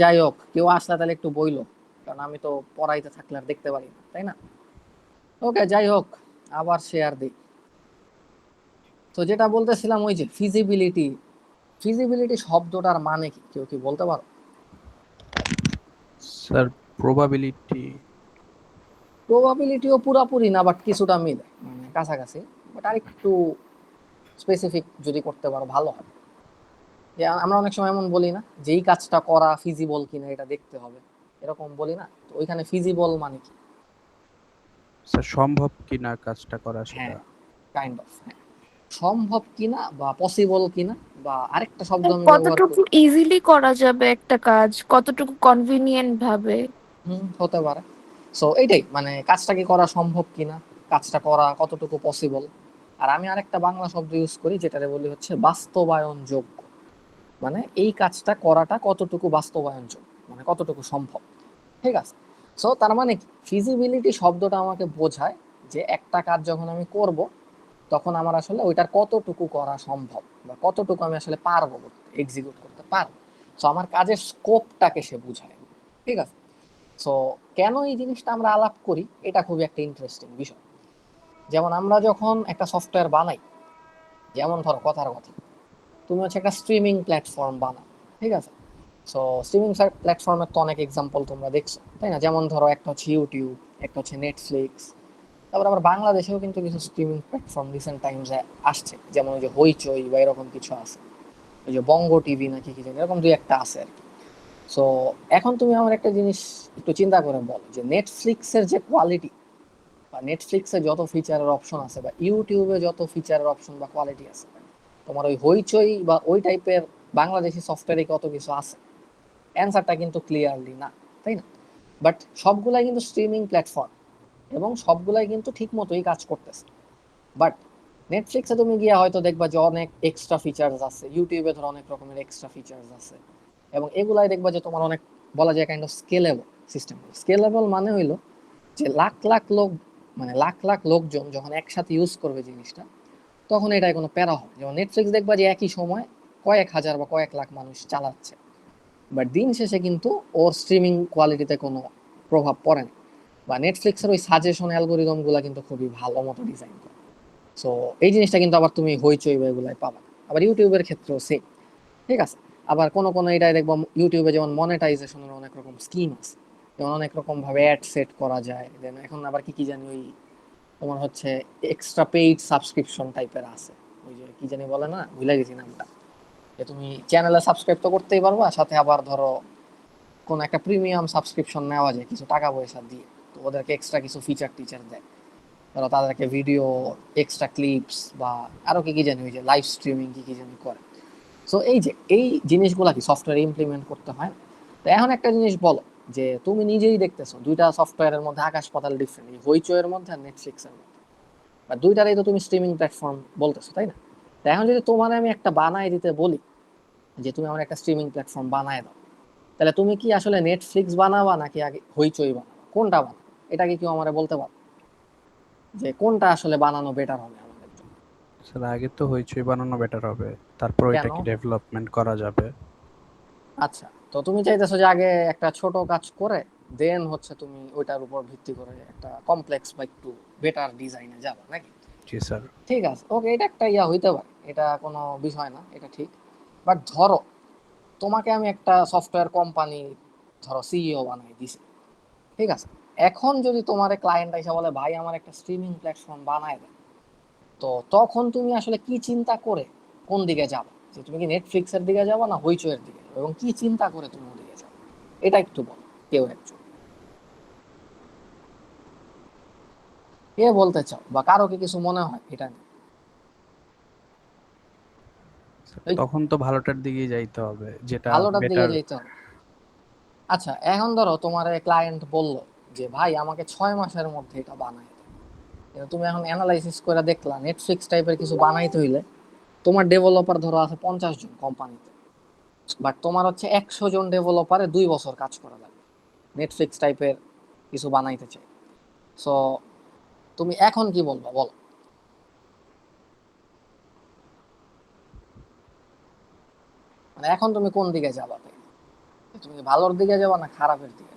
যাই হোক, কেউ আসলে তাহলে একটু বইলো, কারণ আমি তো পড়াইতে থাকলে আর দেখতে পারি না, তাই না? ওকে, যাই হোক, আবার শেয়ার দিই। তো যেটা বলতেছিলাম, ওই যে ফিজিবিলিটি, ফিজিবিলিটি শব্দটার মানে কি, কেউ কি বলতে পারো? Sir probability. প্রবাবিলিটিও পুরাপুরি না, বাট কিছুটা মিলে, মানে কাছাকাছি, বাট আরেকটু স্পেসিফিক যদি করতে পারো ভালো হয়। যে আমরা অনেক সময় এমন বলি না যে এই কাজটা করা ফিজিবল কিনা এটা দেখতে হবে, এরকম বলি না? তো ওইখানে ফিজিবল মানে কি? স্যার সম্ভব কিনা কাজটা করা সেটা। হ্যাঁ, কাইন্ড অফ, হ্যাঁ, সম্ভব কিনা বা পসিবল কিনা, বা আরেকটা শব্দ আমি ব্যবহার কতটুকু করি। ইজিলি করা যাবে একটা কাজ, কতটুকু কনভিনিয়েন্ট ভাবে। হতে পারে। সো এইটাই, মানে কাজটা কি করা সম্ভব কিনা, কাজটা করা কতটুকু পসিবল। আর আমি আরেকটা বাংলা শব্দ ইউজ করি, যেটারে বলি হচ্ছে বাস্তবায়নযোগ্য, মানে এই কাজটা করাটা কতটুকু বাস্তবায়নযোগ্য, মানে কতটুকু সম্ভব, ঠিক আছে। সো তার মানে ফিজিবিলিটি শব্দটা আমাকে বোঝায় যে একটা কাজ যখন আমি করব, তখন আমার আসলে ওইটার কতটুকু করা সম্ভব, বা কতটুকু আমি আসলে পারবো এক্সিকিউট করতে পারবো। সো আমার কাজের স্কোপটাকে সে বুঝায়, ঠিক আছে। সো কেন এই জিনিসটা আমরা আলাপ করি, এটা খুবই একটা ইন্টারেস্টিং বিষয়। যেমন আমরা যখন একটা সফটওয়্যার বানাই, যেমন ধরো কথার কথা, তুমি হচ্ছে একটা স্ট্রিমিং প্ল্যাটফর্ম বানাও, ঠিক আছে। সো স্ট্রিমিং প্ল্যাটফর্মের তো অনেক এক্সাম্পল তোমরা দেখছো, তাই না? যেমন ধরো একটা হচ্ছে ইউটিউব, একটা হচ্ছে নেটফ্লিক্স। তারপর আবার বাংলাদেশেও কিন্তু কিছু স্ট্রিমিং প্ল্যাটফর্ম রিসেন্ট টাইমসে আসছে, যেমন ওই যে হইচই বা এরকম কিছু আছে, ওই যে বঙ্গ টিভি নাকি কি জানি, এরকম দুই একটা আছে আর কি। সো এখন তুমি আমার একটা জিনিস একটু চিন্তা করে বলো, যে নেটফ্লিক্সের যে কোয়ালিটি, বা নেটফ্লিক্সে যত ফিচারের অপশন আছে, বা ইউটিউবে যত ফিচারের অপশন বা কোয়ালিটি আছে, তোমার ওই হইচই বা ওই টাইপের বাংলাদেশি সফটওয়্যারে কত কিছু আছে? অ্যান্সারটা কিন্তু ক্লিয়ারলি না, তাই না? বাট সবগুলাই কিন্তু স্ট্রিমিং প্ল্যাটফর্ম, এবং সবগুলাই কিন্তু ঠিক মতোই কাজ করতেছে। বাট নেটফ্লিক্সে তুমি গিয়ে হয়তো দেখবা যে অনেক এক্সট্রা ফিচার্স আছে, ইউটিউবে ধরো অনেক রকমের এক্সট্রা ফিচার্স আছে, এবং এগুলাই দেখবা যে তোমার অনেক, বলা যায় kind of scalable system. Scalable মানে হইলো যে লাখ লাখ লোক, মানে লাখ লাখ লোকজন যখন একসাথে ইউজ করবে জিনিসটা, তখন এটাই কোনো প্যারা হবে। যেমন নেটফ্লিক্স দেখবা যে একই সময় কয়েক হাজার বা কয়েক লাখ মানুষ চালাচ্ছে, বাট দিন শেষে কিন্তু ওর স্ট্রিমিং কোয়ালিটিতে কোনো প্রভাব পড়ে না। বা নেটফ্লিক্সের ওই সাজেশন অ্যালগোরিদম গুলা কিন্তু খুবই ভালো মতো ডিজাইন করে। সো এই জিনিসটা কিন্তু আবার তুমি হইচই বা এগুলাই পাবা। আবার ইউটিউবের ক্ষেত্রেও সেম, ঠিক আছে। আবার কোনো এটাই দেখবো ইউটিউবে যেমন মনেটাইজেশনের অনেক রকম স্কিম আছে, যেমন অনেক রকম ভাবে অ্যাড সেট করা যায়। দেন এখন আবার কি কি জানি ওই তোমার হচ্ছে এক্সট্রা পেইড সাবস্ক্রিপশন টাইপের আছে, ওই যে কি জানি বলে না, ভুলে গেছি নামটা। যে তুমি চ্যানেলে সাবস্ক্রাইব তো করতেই পারবা, সাথে আবার ধরো কোন একটা প্রিমিয়াম সাবস্ক্রিপশন নেওয়া যায় কিছু টাকা পয়সা দিয়ে, তো ওদেরকে এক্সট্রা কিছু ফিচার টিচার দেয়, ধরো তাদেরকে ভিডিও, এক্সট্রা ক্লিপস, বা আরো কি কি জানি ওই যে লাইভ স্ট্রিমিং কি কি জানি করে। সো এই যে এই জিনিসগুলা কি সফটওয়্যারে ইমপ্লিমেন্ট করতে হয়। তো এখন একটা জিনিস বলো, যে তুমি নিজেই দেখতেছো দুইটা সফটওয়্যারের মধ্যে আকাশ পাতাল ডিফারেন্ট, হইচইয়ের মধ্যে আর নেটফ্লিক্সের মধ্যে, বা দুইটারই তো তুমি স্ট্রিমিং প্ল্যাটফর্ম বলতেছো, তাই না? তো এখন যদি তোমার আমি একটা বানায় দিতে বলি যে তুমি আমার একটা স্ট্রিমিং প্ল্যাটফর্ম বানায় দাও, তাহলে তুমি কি আসলে নেটফ্লিক্স বানাবা নাকি আগে হইচই বানাবা, কোনটা বানাবা? এটা কি কেউ আমারে বলতে পারো যে কোনটা আসলে বানানো বেটার হবে আমাদের জন্য? স্যার আগে তো হইচই বানানো বেটার হবে, তারপর কেন? এটাকে ডেভেলপমেন্ট করা যাবে। আচ্ছা, তো তুমি চাইতেছো যে আগে একটা ছোট কাজ করে দেন হচ্ছে তুমি ওইটার উপর ভিত্তি করে একটা কমপ্লেক্স বা একটু বেটার ডিজাইনে যাবে নাকি? জি স্যার। ঠিক আছে, ওকে, এটা একটা হইতে পারে, এটা কোনো বিষয় না, এটা ঠিক। বাট ধরো তোমাকে আমি একটা সফটওয়্যার কোম্পানি ধরো সিইও বানাই দিছি, ঠিক আছে? এখন যদি তোমার ক্লায়েন্ট এসে বলে ভাই আমার একটা স্ট্রিমিং প্ল্যাটফর্ম বানায় দেন, তো তখন তুমি আসলে কি চিন্তা করে কোন দিকে যাবে? যে তুমি কি নেটফ্লিক্স এর দিকে যাবে না হইচই এর দিকে যাবে, এবং কি চিন্তা করে তুমি ওদিকে যাবে, এটা একটু বলো কেউ একজন। কে বলতে চাও, বা কারো কি কিছু মনে হয় এটা নিয়ে? এই তখন তো ভালোটার দিকেই যাইতে হবে, যেটা ভালোটার দিকে বেটার। যেতে হবে। আচ্ছা, এখন ধরো তোমার ক্লায়েন্ট বললো যে ভাই আমাকে 6 মাসের মধ্যে এটা বানায় দাও। কিন্তু তুমি এখন অ্যানালাইসিস করে দেখলা নেটফ্লিক্স টাইপের কিছু বানাইতে হইলে তোমার ডেভেলপার ধরো আছে 50 জন কোম্পানিতে, বাট তোমার হচ্ছে 100 জন ডেভেলপারে 2 বছর কাজ করা লাগবে নেটফ্লিক্স টাইপের কিছু বানাইতে চাই। সো তুমি এখন কি বলবো বলো? মানে এখন তুমি কোন দিকে যাবা তাই? তুমি কি ভালোর দিকে যাবা না খারাপের দিকে?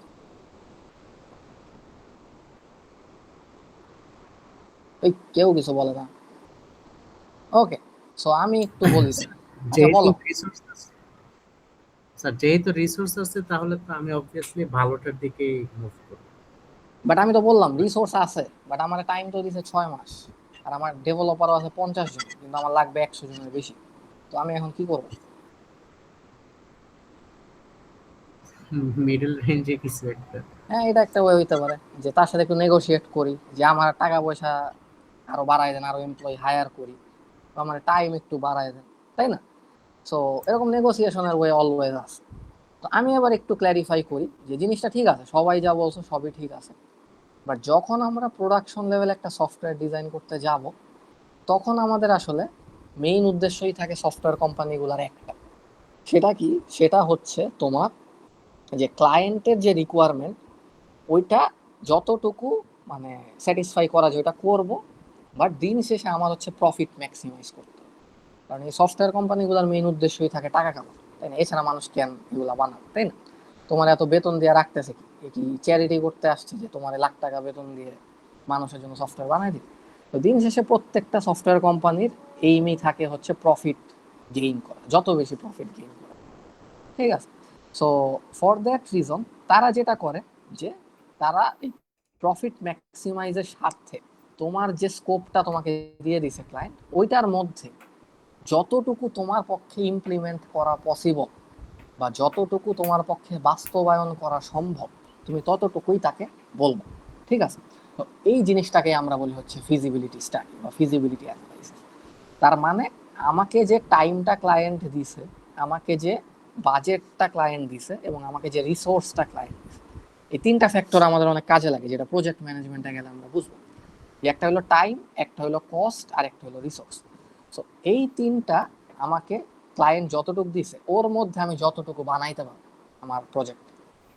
ওই কেউ কিছু বলে না। ওকে, সো আমি একটু বলি তাহলে। আচ্ছা যেহেতু বলো। রিসোর্স আছে, স্যার যেহেতু রিসোর্স আছে তাহলে তো আমি অবভিয়াসলি ভালোটার দিকেই মুভ করব। বাট আমি তো বললাম রিসোর্স আছে, বাট আমার টাইম তো দিছে 6 মাস, আর আমার ডেভেলপারও আছে 50 জন, কিন্তু আমার লাগবে 100 জনের বেশি। তো আমি এখন কি করবো? মিডল রেঞ্জে কিছু একটা। হ্যাঁ, এটা একটা ওয়ে হইতে পারে যে তার সাথে একটু নেগোশিয়েট করি যে আমার টাকা পয়সা আরো বাড়ায় দেন, আরো এমপ্লয়ি হায়ার করি, তো আমার টাইম একটু বাড়ায় দেন, তাই না? সো এরকম নেগোসিয়েশনের ওয়ে অলওয়েজ আছে। তো আমি এবার একটু ক্ল্যারিফাই করি যে জিনিসটা ঠিক আছে, সবাই যা বলছো সবই ঠিক আছে, বাট যখন আমরা প্রোডাকশন লেভেল একটা সফটওয়্যার ডিজাইন করতে যাব, তখন আমাদের আসলে মেইন উদ্দেশ্যই থাকে সফটওয়্যার কোম্পানিগুলোর একটা। সেটা কি? সেটা হচ্ছে তোমার যে ক্লায়েন্টের যে রিকোয়ারমেন্ট ওইটা যতটুকু মানে স্যাটিসফাই করা যায় ওইটা করবো, বাট দিন শেষে আমার হচ্ছে প্রফিট ম্যাক্সিমাইজ করতে হবে। কারণ এই সফটওয়্যার কোম্পানিগুলোর মেইন উদ্দেশ্যই থাকে টাকা কামানো, তাই না? এছাড়া মানুষ কেন এগুলা বানাবে, তাই না? তোমার এত বেতন দিয়ে রাখতেছে কি? এ কি চ্যারিটি করতে আসছে যে তোমার লাখ টাকা বেতন দিয়ে মানুষের জন্য সফটওয়্যার বানাই দিবে? তো দিন শেষে প্রত্যেকটা সফটওয়্যার কোম্পানির এইমই থাকে হচ্ছে প্রফিট গেইন করা, যত বেশি প্রফিট গেইন করা, ঠিক আছে? সো ফর দ্যাট রিজন তারা যেটা করে যে তারা এই প্রফিট ম্যাক্সিমাইজের স্বার্থে তোমার যে স্কোপটা তোমাকে দিয়ে দিছে ক্লায়েন্ট, ওইটার মধ্যে যতটুকু তোমার পক্ষে ইমপ্লিমেন্ট করা পসিবল বা যতটুকু তোমার পক্ষে বাস্তবায়ন করা সম্ভব, তুমি ততটুকুই তাকে বলবো, ঠিক আছে? তো এই জিনিসটাকে আমরা বলি হচ্ছে ফিজিবিলিটি স্টাডি বা ফিজিবিলিটি অ্যানালাইসিস। তার মানে আমাকে যে টাইমটা ক্লায়েন্ট দিছে, আমাকে যে বাজেটটা ক্লায়েন্ট দিছে, এবং আমাকে যে রিসোর্সটা ক্লায়েন্ট দিছে, এই তিনটা ফ্যাক্টর আমাদের অনেক কাজে লাগে, যেটা প্রজেক্ট ম্যানেজমেন্টে গেলে আমরা বুঝবো। একটা হলো টাইম, একটা হলো কস্ট, আর একটা হলো রিসোর্স। সো এই তিনটা আমাকে ক্লায়েন্ট যতটুকু দিছে ওর মধ্যে আমি যতটুকু বানাইতে পারবো আমার প্রজেক্ট,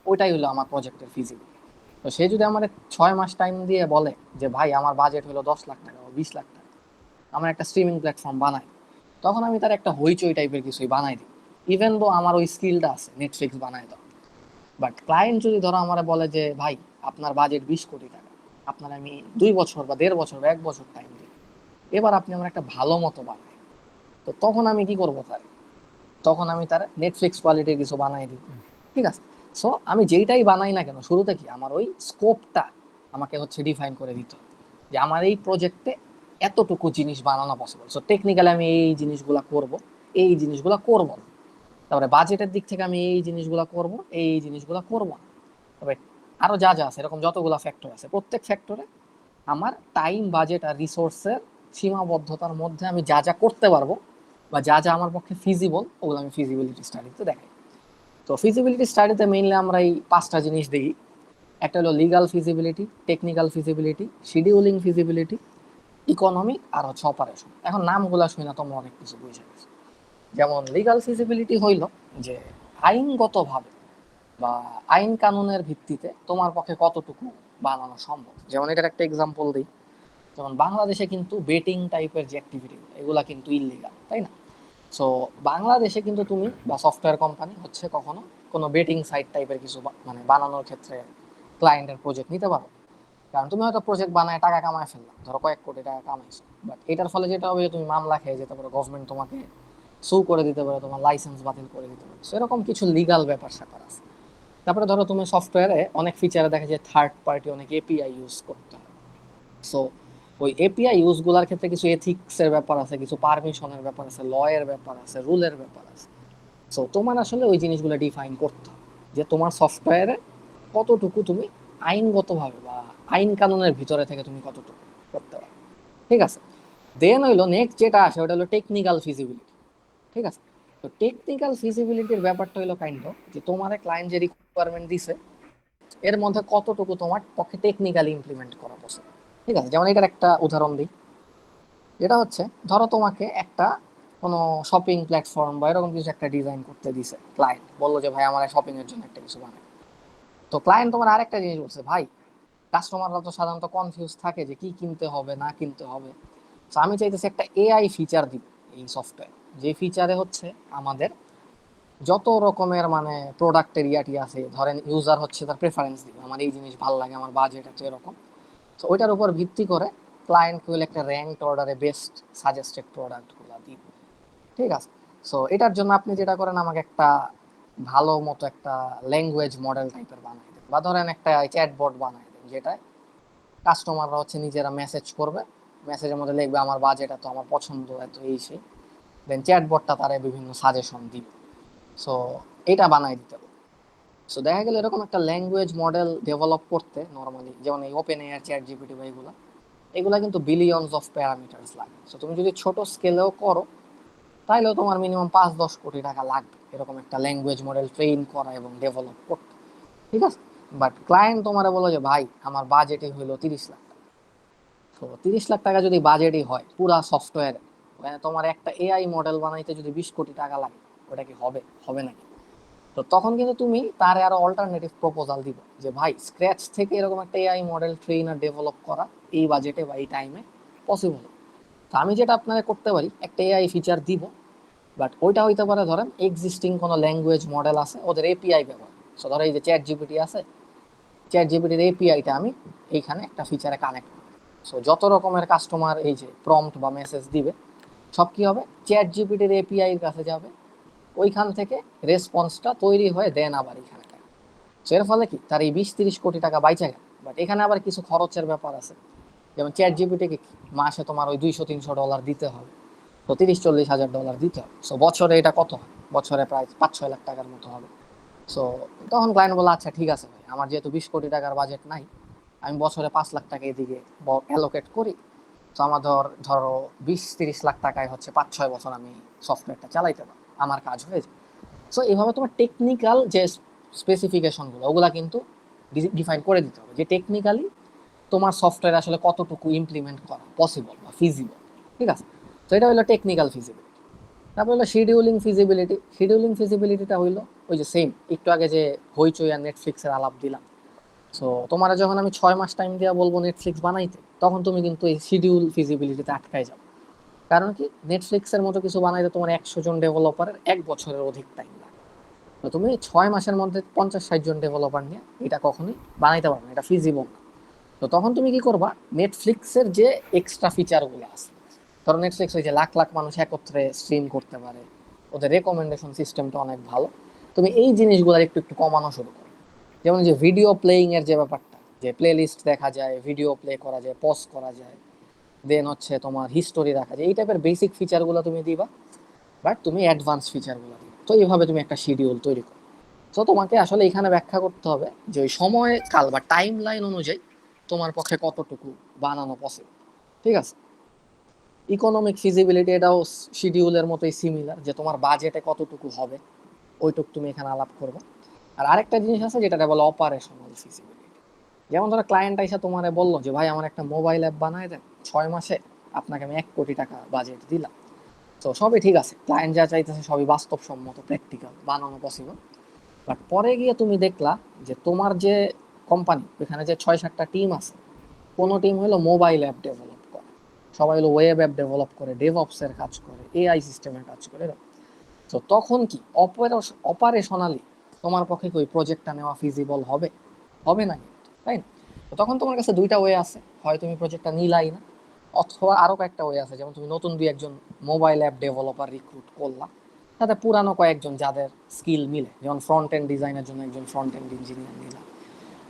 ওইটাই হলো আমার প্রজেক্টের ফিজিবিলিটি। তো সে যদি আমার 6 মাস টাইম দিয়ে বলে যে ভাই আমার বাজেট হলো 10 লাখ টাকা বা 20 লাখ টাকা, আমার একটা স্ট্রিমিং প্ল্যাটফর্ম বানাই, তখন আমি তার একটা হইচই টাইপের কিছুই বানাই দিই, ইভেন দো আমার ওই স্কিলটা আছে নেটফ্লিক্স বানাই দাও। বাট ক্লায়েন্ট যদি ধরো আমার বলে যে ভাই আপনার বাজেট 20 কোটি টাকা, আপনার আমি 2 বছর বা 1.5 বছর বা 1 বছর টাইম দিই, এবার আপনি আমার একটা ভালো মতো বানাই, তো তখন আমি কি করবো তার? তখন আমি তার নেটফ্লিক্স কোয়ালিটির কিছু বানাই দিই, ঠিক আছে? সো আমি যেইটাই বানাই না কেন শুরুতে কি আমার ওই স্কোপটা আমাকে হচ্ছে ডিফাইন করে দিতে হবে যে আমার এই প্রজেক্টে এতটুকু জিনিস বানানো পসিবল। সো টেকনিক্যালি আমি এই জিনিসগুলা করব, এই জিনিসগুলা করব না। তারপরে বাজেটের দিক থেকে আমি এই জিনিসগুলা করব, এই জিনিসগুলা করব না। তবে আরো যা যা আছে এরকম যতগুলা ফ্যাক্টর আছে, প্রত্যেক ফ্যাক্টরে আমার টাইম, বাজেট আর রিসোর্সের সীমাবদ্ধতার মধ্যে আমি যা যা করতে পারবো বা যা যা আমার পক্ষে ফিজিবল, ওগুলো আমি ফিজিবিলিটি স্টাডিতে দেখাই। তো তো ফিজিবিলিটি স্টাডিতে মেইনলি আমরা এই 5টা জিনিস দেখি। একটা হলো legal feasibility, technical feasibility, scheduling feasibility, economic, আর হচ্ছে অপারেশন। এখন নামগুলা শুনে না তোমরা অনেক কিছু বুঝে গেছো। যেমন লিগাল ফিজিবিলিটি হইল যে আইনগতভাবে বা আইন কানুনের ভিত্তিতে তোমার পক্ষে কতটুকু বানানো সম্ভব। যেমন এটার একটা এক্সাম্পল দিই, যেমন বাংলাদেশে কিন্তু বেটিং টাইপের যে অ্যাক্টিভিটি এগুলা কিন্তু ইললিগাল, তাই না? সো বাংলাদেশে কিন্তু তুমি বা সফটওয়্যার কোম্পানি হচ্ছে কখনো কোনো বেটিং সাইট টাইপের কিছু মানে বানানোর ক্ষেত্রে ক্লায়েন্টের প্রজেক্ট নিতে পারো। কারণ তুমি হয়তো প্রজেক্ট বানায় টাকা কামায় ফেললাম, ধরো কয়েক কোটি টাকা কামাইছো, বাট এটার ফলে যেটা হবে তুমি মামলা খেয়ে যেতে পারো, গভর্নমেন্ট তোমাকে সু করে দিতে পারে, তোমার লাইসেন্স বাতিল করে দিতে পারে। সেরকম কিছু লিগাল ব্যাপার স্যাপার আছে। তারপরে ধরো তুমি সফটওয়্যারে অনেক ফিচারে দেখা যায় থার্ড পার্টি অনেক এপিআই ইউজ করতে হয়। সো ওই এপিআই ইউজগুলোর ক্ষেত্রে কিছু এথিক্সের ব্যাপার আছে, কিছু পারমিশনের ব্যাপার আছে, লয়ের ব্যাপার আছে, রুলের ব্যাপার আছে। সো তোমার আসলে ওই জিনিসগুলো ডিফাইন করতে হবে যে তোমার সফটওয়্যারে কতটুকু তুমি আইনগতভাবে বা আইন কানুনের ভিতরে থেকে তুমি কতটুকু করতে পারো। ঠিক আছে, দেন হইলো নেক্সট যেটা আসে ওটা হলো টেকনিক্যাল ফিজিবিলিটি। ঠিক আছে, তো টেকনিক্যাল ফিজিবিলিটির ব্যাপারটা হলো কাইন্ড অফ যে তোমার ক্লায়েন্ট যে রিকোয়ারমেন্ট দিছে এর মধ্যে কতটুকু তোমার পক্ষে টেকনিক্যালি ইমপ্লিমেন্ট করা পসিবল। ঠিক আছে, যেমন এটার একটা উদাহরণ দিই, যেটা হচ্ছে ধরো তোমাকে একটা কোনো শপিং প্ল্যাটফর্ম বা এরকম কিছু একটা ডিজাইন করতে দিছে, ক্লায়েন্ট বললো যে ভাই আমার শপিং এর জন্য একটা কিছু বানায়। তো ক্লায়েন্ট তোমার আরেকটা জিনিস বলছে, ভাই কাস্টমাররা তো সাধারণত কনফিউজ থাকে যে কি কিনতে হবে না কিনতে হবে। তো আমি চাইতেছি একটা এআই ফিচার দিব এই সফটওয়্যার, যে ফিচারে হচ্ছে আমাদের যত রকমের মানে প্রোডাক্টের ইয়াটি আছে, ধরেন ইউজার হচ্ছে তার প্রেফারেন্স দিবে, আমার এই জিনিস ভালো লাগে, আমার বাজেট আছে এরকম। তো ওইটার উপর ভিত্তি করে ক্লায়েন্ট হইলে একটা র্যাঙ্ক অর্ডারে বেস্ট সাজেস্টেড প্রোডাক্টগুলো দিব। ঠিক আছে, সো এটার জন্য আপনি যেটা করেন আমাকে একটা ভালো মতো একটা ল্যাঙ্গুয়েজ মডেল টাইপের বানাই দেন, বা ধরেন একটা চ্যাটবট বানাই দেন যেটা কাস্টমাররা হচ্ছে নিজেরা মেসেজ করবে, মেসেজের মধ্যে লিখবে আমার বাজেট এত, আমার পছন্দ এত, এই সেই, দেন চ্যাটবটটা তারা বিভিন্ন সাজেশন দিবে। সো এটা বানাই দিতে হবে। সো দেখা গেল এরকম একটা ল্যাঙ্গুয়েজ মডেল ডেভেলপ করতে নর্মালি যেমন এই ওপেন এআই, চ্যাট জিপিটি বা এগুলা এগুলা কিন্তু বিলিয়নস অফ প্যারামিটার্স লাগে। সো তুমি যদি ছোট স্কেলেও করো তাহলেও তোমার মিনিমাম 5-10 কোটি টাকা লাগবে এরকম একটা ল্যাঙ্গুয়েজ মডেল ট্রেন করা এবং ডেভেলপ করতে। ঠিক আছে, বাট ক্লায়েন্ট তোমার বলো যে ভাই আমার বাজেটই হইলো 30 লাখ টাকা। তো 30 লাখ টাকা যদি বাজেটই হয় পুরা সফটওয়্যার, তোমার একটা এআই মডেল বানাইতে যদি 20 কোটি টাকা লাগে, ওটা কি হবে? হবে নাকি? তো তখন কিন্তু তুমি তার আরো অল্টারনেটিভ প্রপোজাল দিব যে ভাই স্ক্র্যাচ থেকে এরকম একটা এআই মডেল ট্রেন আর ডেভেলপ করা এই বাজেটে বা এই টাইমে পসিবল। তো আমি যেটা আপনারা করতে পারি একটা এআই ফিচার দিব, বাট ওইটা হইতে পারে ধরেন এক্সিস্টিং কোনো ল্যাঙ্গুয়েজ মডেল আছে ওদের এপিআই ব্যবহার। সো ধরো এই যে চ্যাট জিপিটি আছে, চ্যাট জিপিটির এপিআইটা আমি এইখানে একটা ফিচারে কানেক্ট করি। সো যত রকমের কাস্টমার এই যে প্রম্পট বা মেসেজ দিবে সব কি হবে, চ্যাট জিপিটির এপিআই এর কাছে যাবে, ওইখান থেকে রেসপন্সটা তৈরি হয়ে দেন আবার এখানে। সো এর ফলে কি তার এই 20-30 কোটি টাকা বাইচা গেল। বাট এখানে আবার কিছু খরচের ব্যাপার আছে, যেমন চ্যাট জিপিটিকে মাসে তোমার ওই $200-300 দিতে হবে, তো 30-40 হাজার ডলার দিতে হবে। সো বছরে এটা কত হয়? বছরে প্রায় 5-6 লাখ টাকার মতো হবে। সো তখন ক্লায়েন্ট বলে আচ্ছা ঠিক আছে ভাই, আমার যেহেতু 20 কোটি টাকার বাজেট নাই, আমি বছরে 5 লাখ টাকা এদিকে অ্যালোকেট করি। তো আমার ধরো 20-30 লাখ টাকায় হচ্ছে 5-6 বছর আমি সফটওয়্যারটা চালাইতে পারি, আমার কাজ হয়ে যায়। সো এইভাবে তোমার টেকনিক্যাল যে স্পেসিফিকেশনগুলো ওগুলা কিন্তু ডিফাইন করে দিতে হবে যে টেকনিক্যালি তোমার সফটওয়্যার আসলে কতটুকু ইমপ্লিমেন্ট করা পসিবল বা ফিজিবল। ঠিক আছে, তো এটা হলো টেকনিক্যাল ফিজিবিলিটি। তারপর হলো শিডিউলিং ফিজিবিলিটি। শিডিউলিং ফিজিবিলিটিটা হইলো ওই যে সেম একটু আগে যে হইচই আর নেটফ্লিক্সের আলাপ দিলাম। সো তোমার যখন আমি 6 মাস টাইম দিয়ে বলবো নেটফ্লিক্স বানাইতে, তখন তুমি কিন্তু এই শিডিউল ফিজিবিলিটিতে আটকাই যাও। কারণ কি নেটফ্লিক্সের মতো কিছু বানাইতে তোমার 100 জন ডেভেলপারের 1 বছরের অধিক টাইম লাগে। তো তুমি 6 মাসের মধ্যে 50-60 জন ডেভেলপার নিয়ে এটা কখনোই বানাইতে পারবে না, এটা ফিজিবল না। তো তখন তুমি কি করবা, নেটফ্লিক্সের যে এক্সট্রা ফিচারগুলো আছে, ধরো নেটফ্লিক্স ওই যে লাখ লাখ মানুষ একত্রে স্ট্রিম করতে পারে, ওদের রেকমেন্ডেশন সিস্টেমটা অনেক ভালো, তুমি এই জিনিসগুলো একটু একটু কমানো শুরু করো। যেমন যে ভিডিও প্লেইং এর যে ব্যাপারটা, যে প্লে লিস্ট দেখা যায়, ভিডিও প্লে করা যায়, পজ করা যায়, দেন হচ্ছে তোমার হিস্টোরি রাখা যায়, এই টাইপের বেসিক ফিচারগুলো তুমি দিবা, বাট তুমি অ্যাডভান্স ফিচারগুলো দিবা। তো এইভাবে তুমি একটা শিডিউল তৈরি করো। তো তোমাকে আসলে এখানে ব্যাখ্যা করতে হবে যে ওই সময় কাল বা টাইম লাইন অনুযায়ী তোমার পক্ষে কতটুকু বানানো পসিবল। ঠিক আছে, ইকোনমিক ফিজিবিলিটি এটাও শিডিউলের মতোই সিমিলার, যে তোমার বাজেটে কতটুকু হবে, ওইটুক তুমি এখানে আলাপ করবে। আর আরেকটা জিনিস আছে যেটা বলে অপারেশনাল ফিজিবিলিটি। যেমন ধরো ক্লায়েন্ট এসে তোমারে বললো যে ভাই আমার একটা মোবাইল অ্যাপ বানায় দেন 6 মাসে, আপনাকে আমি 1 কোটি টাকা বাজেট দিলাম। তো সবই ঠিক আছে, ক্লায়েন্ট যা চাইতেছে সবই বাস্তবসম্মত, প্র্যাকটিক্যাল, বানানো পসিবল। বাট পরে গিয়ে তুমি দেখলা যে তোমার যে কোম্পানি, ওখানে যে 6-7টা টিম আছে, কোনো টিম হলো মোবাইল অ্যাপ ডেভেলপ করে, সবাই হলো ওয়েব অ্যাপ ডেভেলপ করে, ডেভঅপস এর কাজ করে, এআই সিস্টেমের কাজ করে। তো তখন কি অপারেশনালি তোমার পক্ষে কি ওই প্রজেক্টটা নেওয়া ফিজিবল হবে? হবে না কিন্তু, তাই না? তো তখন তোমার কাছে দুইটা ওয়ে আছে, হয় তুমি প্রজেক্টটা নিলাই না, অথবা আরো কয়েকটা ওয়ে আছে, যেমন তুমি নতুন দুই একজন মোবাইল অ্যাপ ডেভেলপার রিক্রুট করলা, সাথে পুরানো কয়েকজন যাদের স্কিল মিলে, যেমন ফ্রন্ট এন্ড ডিজাইনের জন্য একজন ফ্রন্ট এন্ড ইঞ্জিনিয়ার নিলাম,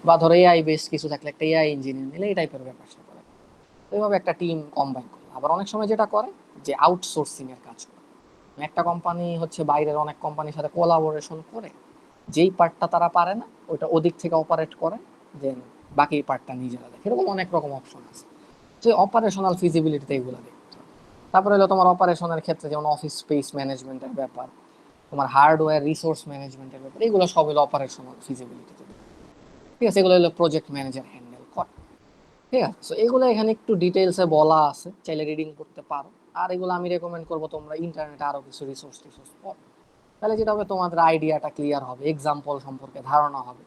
বা ধরো এআই বেস কিছু থাকলে একটা এআই ইঞ্জিনিয়ার নিলে, এই টাইপের ব্যাপার স্যাপার। এইভাবে একটা টিম কম্বাইন করে। আবার অনেক সময় যেটা করে যে আউটসোর্সিং এর কাজ করে, একটা কোম্পানি হচ্ছে বাইরের অনেক কোম্পানির সাথে কোলাবোরেশন করে যেই পার্টটা তারা পারে না ওইটা ওদিক থেকে অপারেট করে, দেন বাকি পার্টটা নিজেরা দেখে। এরকম অনেক রকম অপশন আছে। তো অপারেশনাল ফিজিবিলিটিতে এগুলো দেখতে হবে। তারপরে হলো তোমার অপারেশনের ক্ষেত্রে যেমন অফিস স্পেস ম্যানেজমেন্টের ব্যাপার, তোমার হার্ডওয়্যার রিসোর্স ম্যানেজমেন্টের ব্যাপার, এগুলো সব হলো অপারেশনাল ফিজিবিলিটিতে। ঠিক আছে, এগুলো হলো প্রজেক্ট ম্যানেজার হ্যান্ডেল করে। ঠিক আছে, সো এগুলো এখানে একটু ডিটেলসে বলা আছে, চাইলে রিডিং করতে পারো। আর এগুলো আমি রেকমেন্ড করবো তোমরা ইন্টারনেটে আরো কিছু রিসোর্স টিসোর্স পড়ো। তাহলে যেটা হবে তোমাদের আইডিয়াটা ক্লিয়ার হবে, এক্সাম্পল সম্পর্কে ধারণা হবে,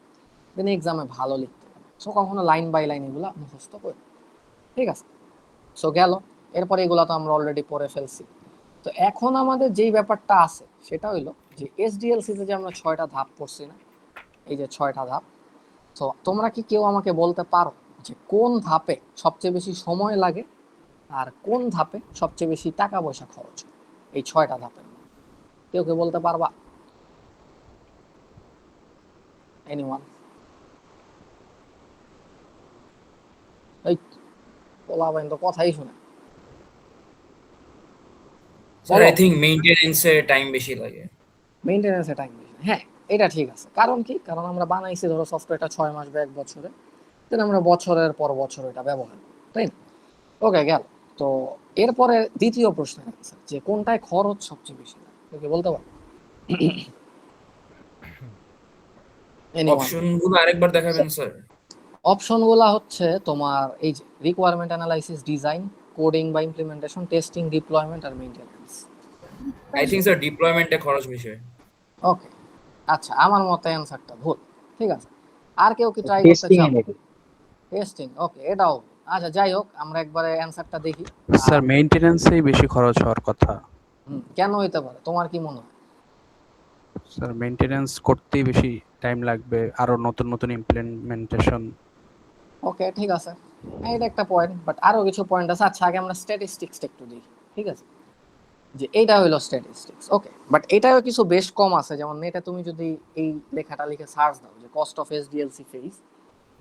দেন এক্সামে ভালো লিখতে পারবে। সো কখনো লাইন বাই লাইন এগুলো মুখস্থ করবে। ঠিক আছে, সো গেল। এরপরে এগুলো তো আমরা অলরেডি পড়ে ফেলছি। তো এখন আমাদের যেই ব্যাপারটা আছে সেটা হইলো যে এসডিএলসি তে যে আমরা 6টা ধাপ পড়ছি না, এই যে 6টা ধাপ, তো তোমরা কি কেউ আমাকে বলতে পারো যে কোন ধাপে সবচেয়ে বেশি সময় লাগে আর কোন ধাপে সবচেয়ে বেশি টাকা পয়সা খরচ হয়? এই 6টা ধাপের মধ্যে কেউ কে বলতে পারবা? এনিওয়ান? এই পোলাপাইন তো কথাই শুনে। স্যার আই থিঙ্ক মেইনটেনেন্সে টাইম বেশি লাগে। মেইনটেনেন্সে টাইম বেশি, হ্যাঁ এটা ঠিক আছে। কারণ কি? কারণ আমরা বানাইছি ধরো সফটওয়্যারটা 6 মাস বা 1 বছরে, দেন আমরা বছরের পর বছর এটা ব্যবহার করি, তাই না? ওকে, গেল। তো এরপরে দ্বিতীয় প্রশ্নের অ্যান্সার, যে কোনটায় খরচ সবচেয়ে বেশি লাগে, কেউ কি বলতে পারো? এনিওয়ান? অপশনগুলো আরেকবার দেখাবেন স্যার? অপশনগুলো হচ্ছে তোমার এই যে রিকোয়ারমেন্ট অ্যানালাইসিস, ডিজাইন, কোডিং বা ইমপ্লিমেন্টেশন, টেস্টিং, ডিপ্লয়মেন্ট আর মেইনটেনেন্স। আই থিঙ্ক স্যার ডিপ্লয়মেন্টে খরচ বেশি হয়। ওকে, আচ্ছা আমার মতে অ্যান্সারটা ভুল। ঠিক আছে, আর কেউ কি ট্রাই করতে টেস্টিং এ চাও? নেবে। টেস্টিং, ওকে এটাও। আচ্ছা যাই হোক, আমরা একবারে অ্যান্সারটা দেখি। স্যার মেইনটেনেন্সেই বেশি খরচ হওয়ার কথা। কেন হইতে পারে, তোমার কি মনে হয়? স্যার মেইনটেনেন্স করতেই বেশি টাইম লাগবে, আরো নতুন নতুন ইমপ্লিমেন্টেশন। ওকে ঠিক আছে, হ্যাঁ এটা একটা পয়েন্ট, বাট আরো কিছু পয়েন্ট আছে। আচ্ছা আগে আমরা স্ট্যাটিস্টিক্সটা একটু দেখি। ঠিক আছে, যে এইটা হইলো স্ট্যাটিস্টিক্স, ওকে। বাট এটাও কিছু বেশ কম আছে, যেমন নেটে তুমি যদি এই লেখাটা লিখে সার্চ দাও যে কস্ট অফ এসডিএলসি ফেজ,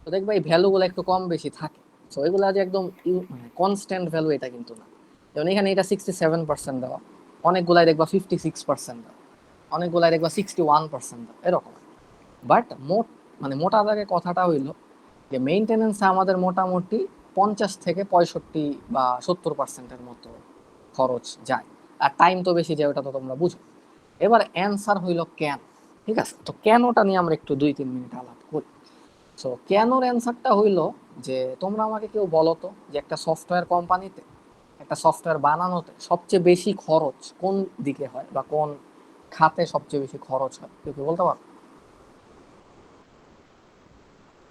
তো দেখবে এই ভ্যালুগুলো একটু কম বেশি থাকে। সো এগুলো যে একদম মানে কনস্ট্যান্ট ভ্যালু এটা কিন্তু না। যেমন এখানে এটা 67% দেওয়া, অনেকগুলাই দেখবা 56% দেওয়া, অনেকগুলাই দেখবা 61% দেওয়া, এরকম। বাট মোটা দাগে কথাটা হইলো যে মেইনটেনেন্সে আমাদের মোটামুটি 50 থেকে 65 বা 70%-এর মতো খরচ যায়। আর টাইম তো বেশি যায়, ওটা তো তোমরা বুঝো। এবার অ্যান্সার হইলো কেন। ঠিক আছে, তো কেনটা নিয়ে আমরা একটু 2-3 মিনিট আলাপ করি। সো কেনর অ্যান্সারটা হইলো যে তোমরা আমাকে কেউ বলো তো যে একটা সফটওয়্যার কোম্পানিতে একটা সফটওয়্যার বানানোতে সবচেয়ে বেশি খরচ কোন দিকে হয় বা কোন খাতে সবচেয়ে বেশি খরচ হয়, কেউ কি বলতে পারো?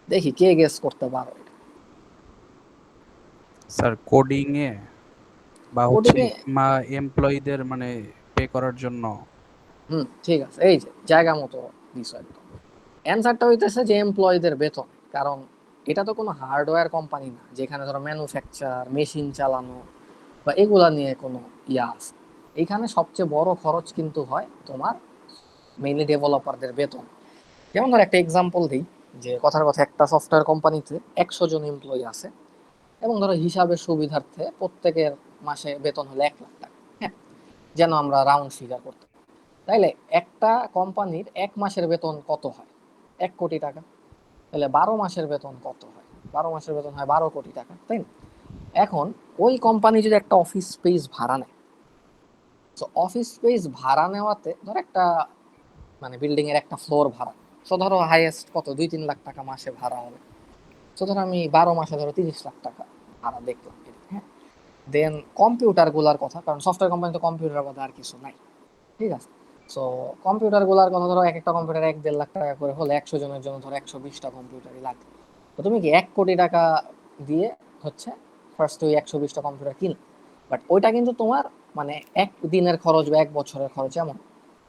দেখি কে গেস করতে পারো এটা। স্যার কোডিং এ বা হচ্ছে কোডিংয়ে? মা এমপ্লয়ীদের মানে পে করার জন্য। ঠিক আছে, এই যে জায়গা মতো দিছো একদম। অ্যান্সারটা হইতেছে যে এমপ্লয়ীদের বেতন। কারণ এটা তো কোনো হার্ডওয়্যার কোম্পানি না যেখানে ধরো ম্যানুফ্যাকচার, মেশিন চালানো বা এগুলা নিয়ে কোনো ইয়া আছে। এখানে সবচেয়ে বড় খরচ কিন্তু হয় তোমার মেইনলি ডেভেলপারদের বেতন। যেমন ধর একটা এক্সাম্পল দিই, যে কথার কথা একটা সফটওয়্যার কোম্পানিতে 100 জন এমপ্লয়ি আছে, এবং ধরো হিসাবের সুবিধার্থে প্রত্যেকের মাসে বেতন হলো 1 লাখ টাকা। হ্যাঁ, যেন আমরা রাউন্ড ফিগার করতে পারি। তাইলে একটা কোম্পানির 1 মাসের বেতন কত হয়? 1 কোটি টাকা। তাহলে 12 মাসের বেতন কত হয়? 12 মাসের বেতন হয় 12 কোটি টাকা, তাই না? এখন ওই কোম্পানি যদি একটা অফিস স্পেস ভাড়া নেয়, তো অফিস স্পেস ভাড়া নেওয়াতে ধর একটা মানে বিল্ডিং এর একটা ফ্লোর ভাড়া। সো ধরো হাইয়েস্ট কত 2-3 লাখ টাকা মাসে ভাড়া হবে। সো ধরো আমি 12 মাসে ধরো 30 লাখ টাকা ভাড়া দেখলাম, হ্যাঁ। দেন কম্পিউটার গুলার কথা, কারণ সফটওয়্যার কোম্পানি তো কম্পিউটার বাদে আর কিছু নাই, ঠিক আছে। সো কম্পিউটার গুলার কথা ধরো এক একটা কম্পিউটার 1-1.5 লাখ টাকা করে হলে 100 জনের জন্য ধরো 120টা কম্পিউটারই লাগে। তো তুমি কি 1 কোটি টাকা দিয়ে হচ্ছে ফার্স্ট ওই 120টা কম্পিউটার কিন, বাট ওইটা কিন্তু তোমার মানে এক দিনের খরচ বা 1 বছরের খরচ এমন।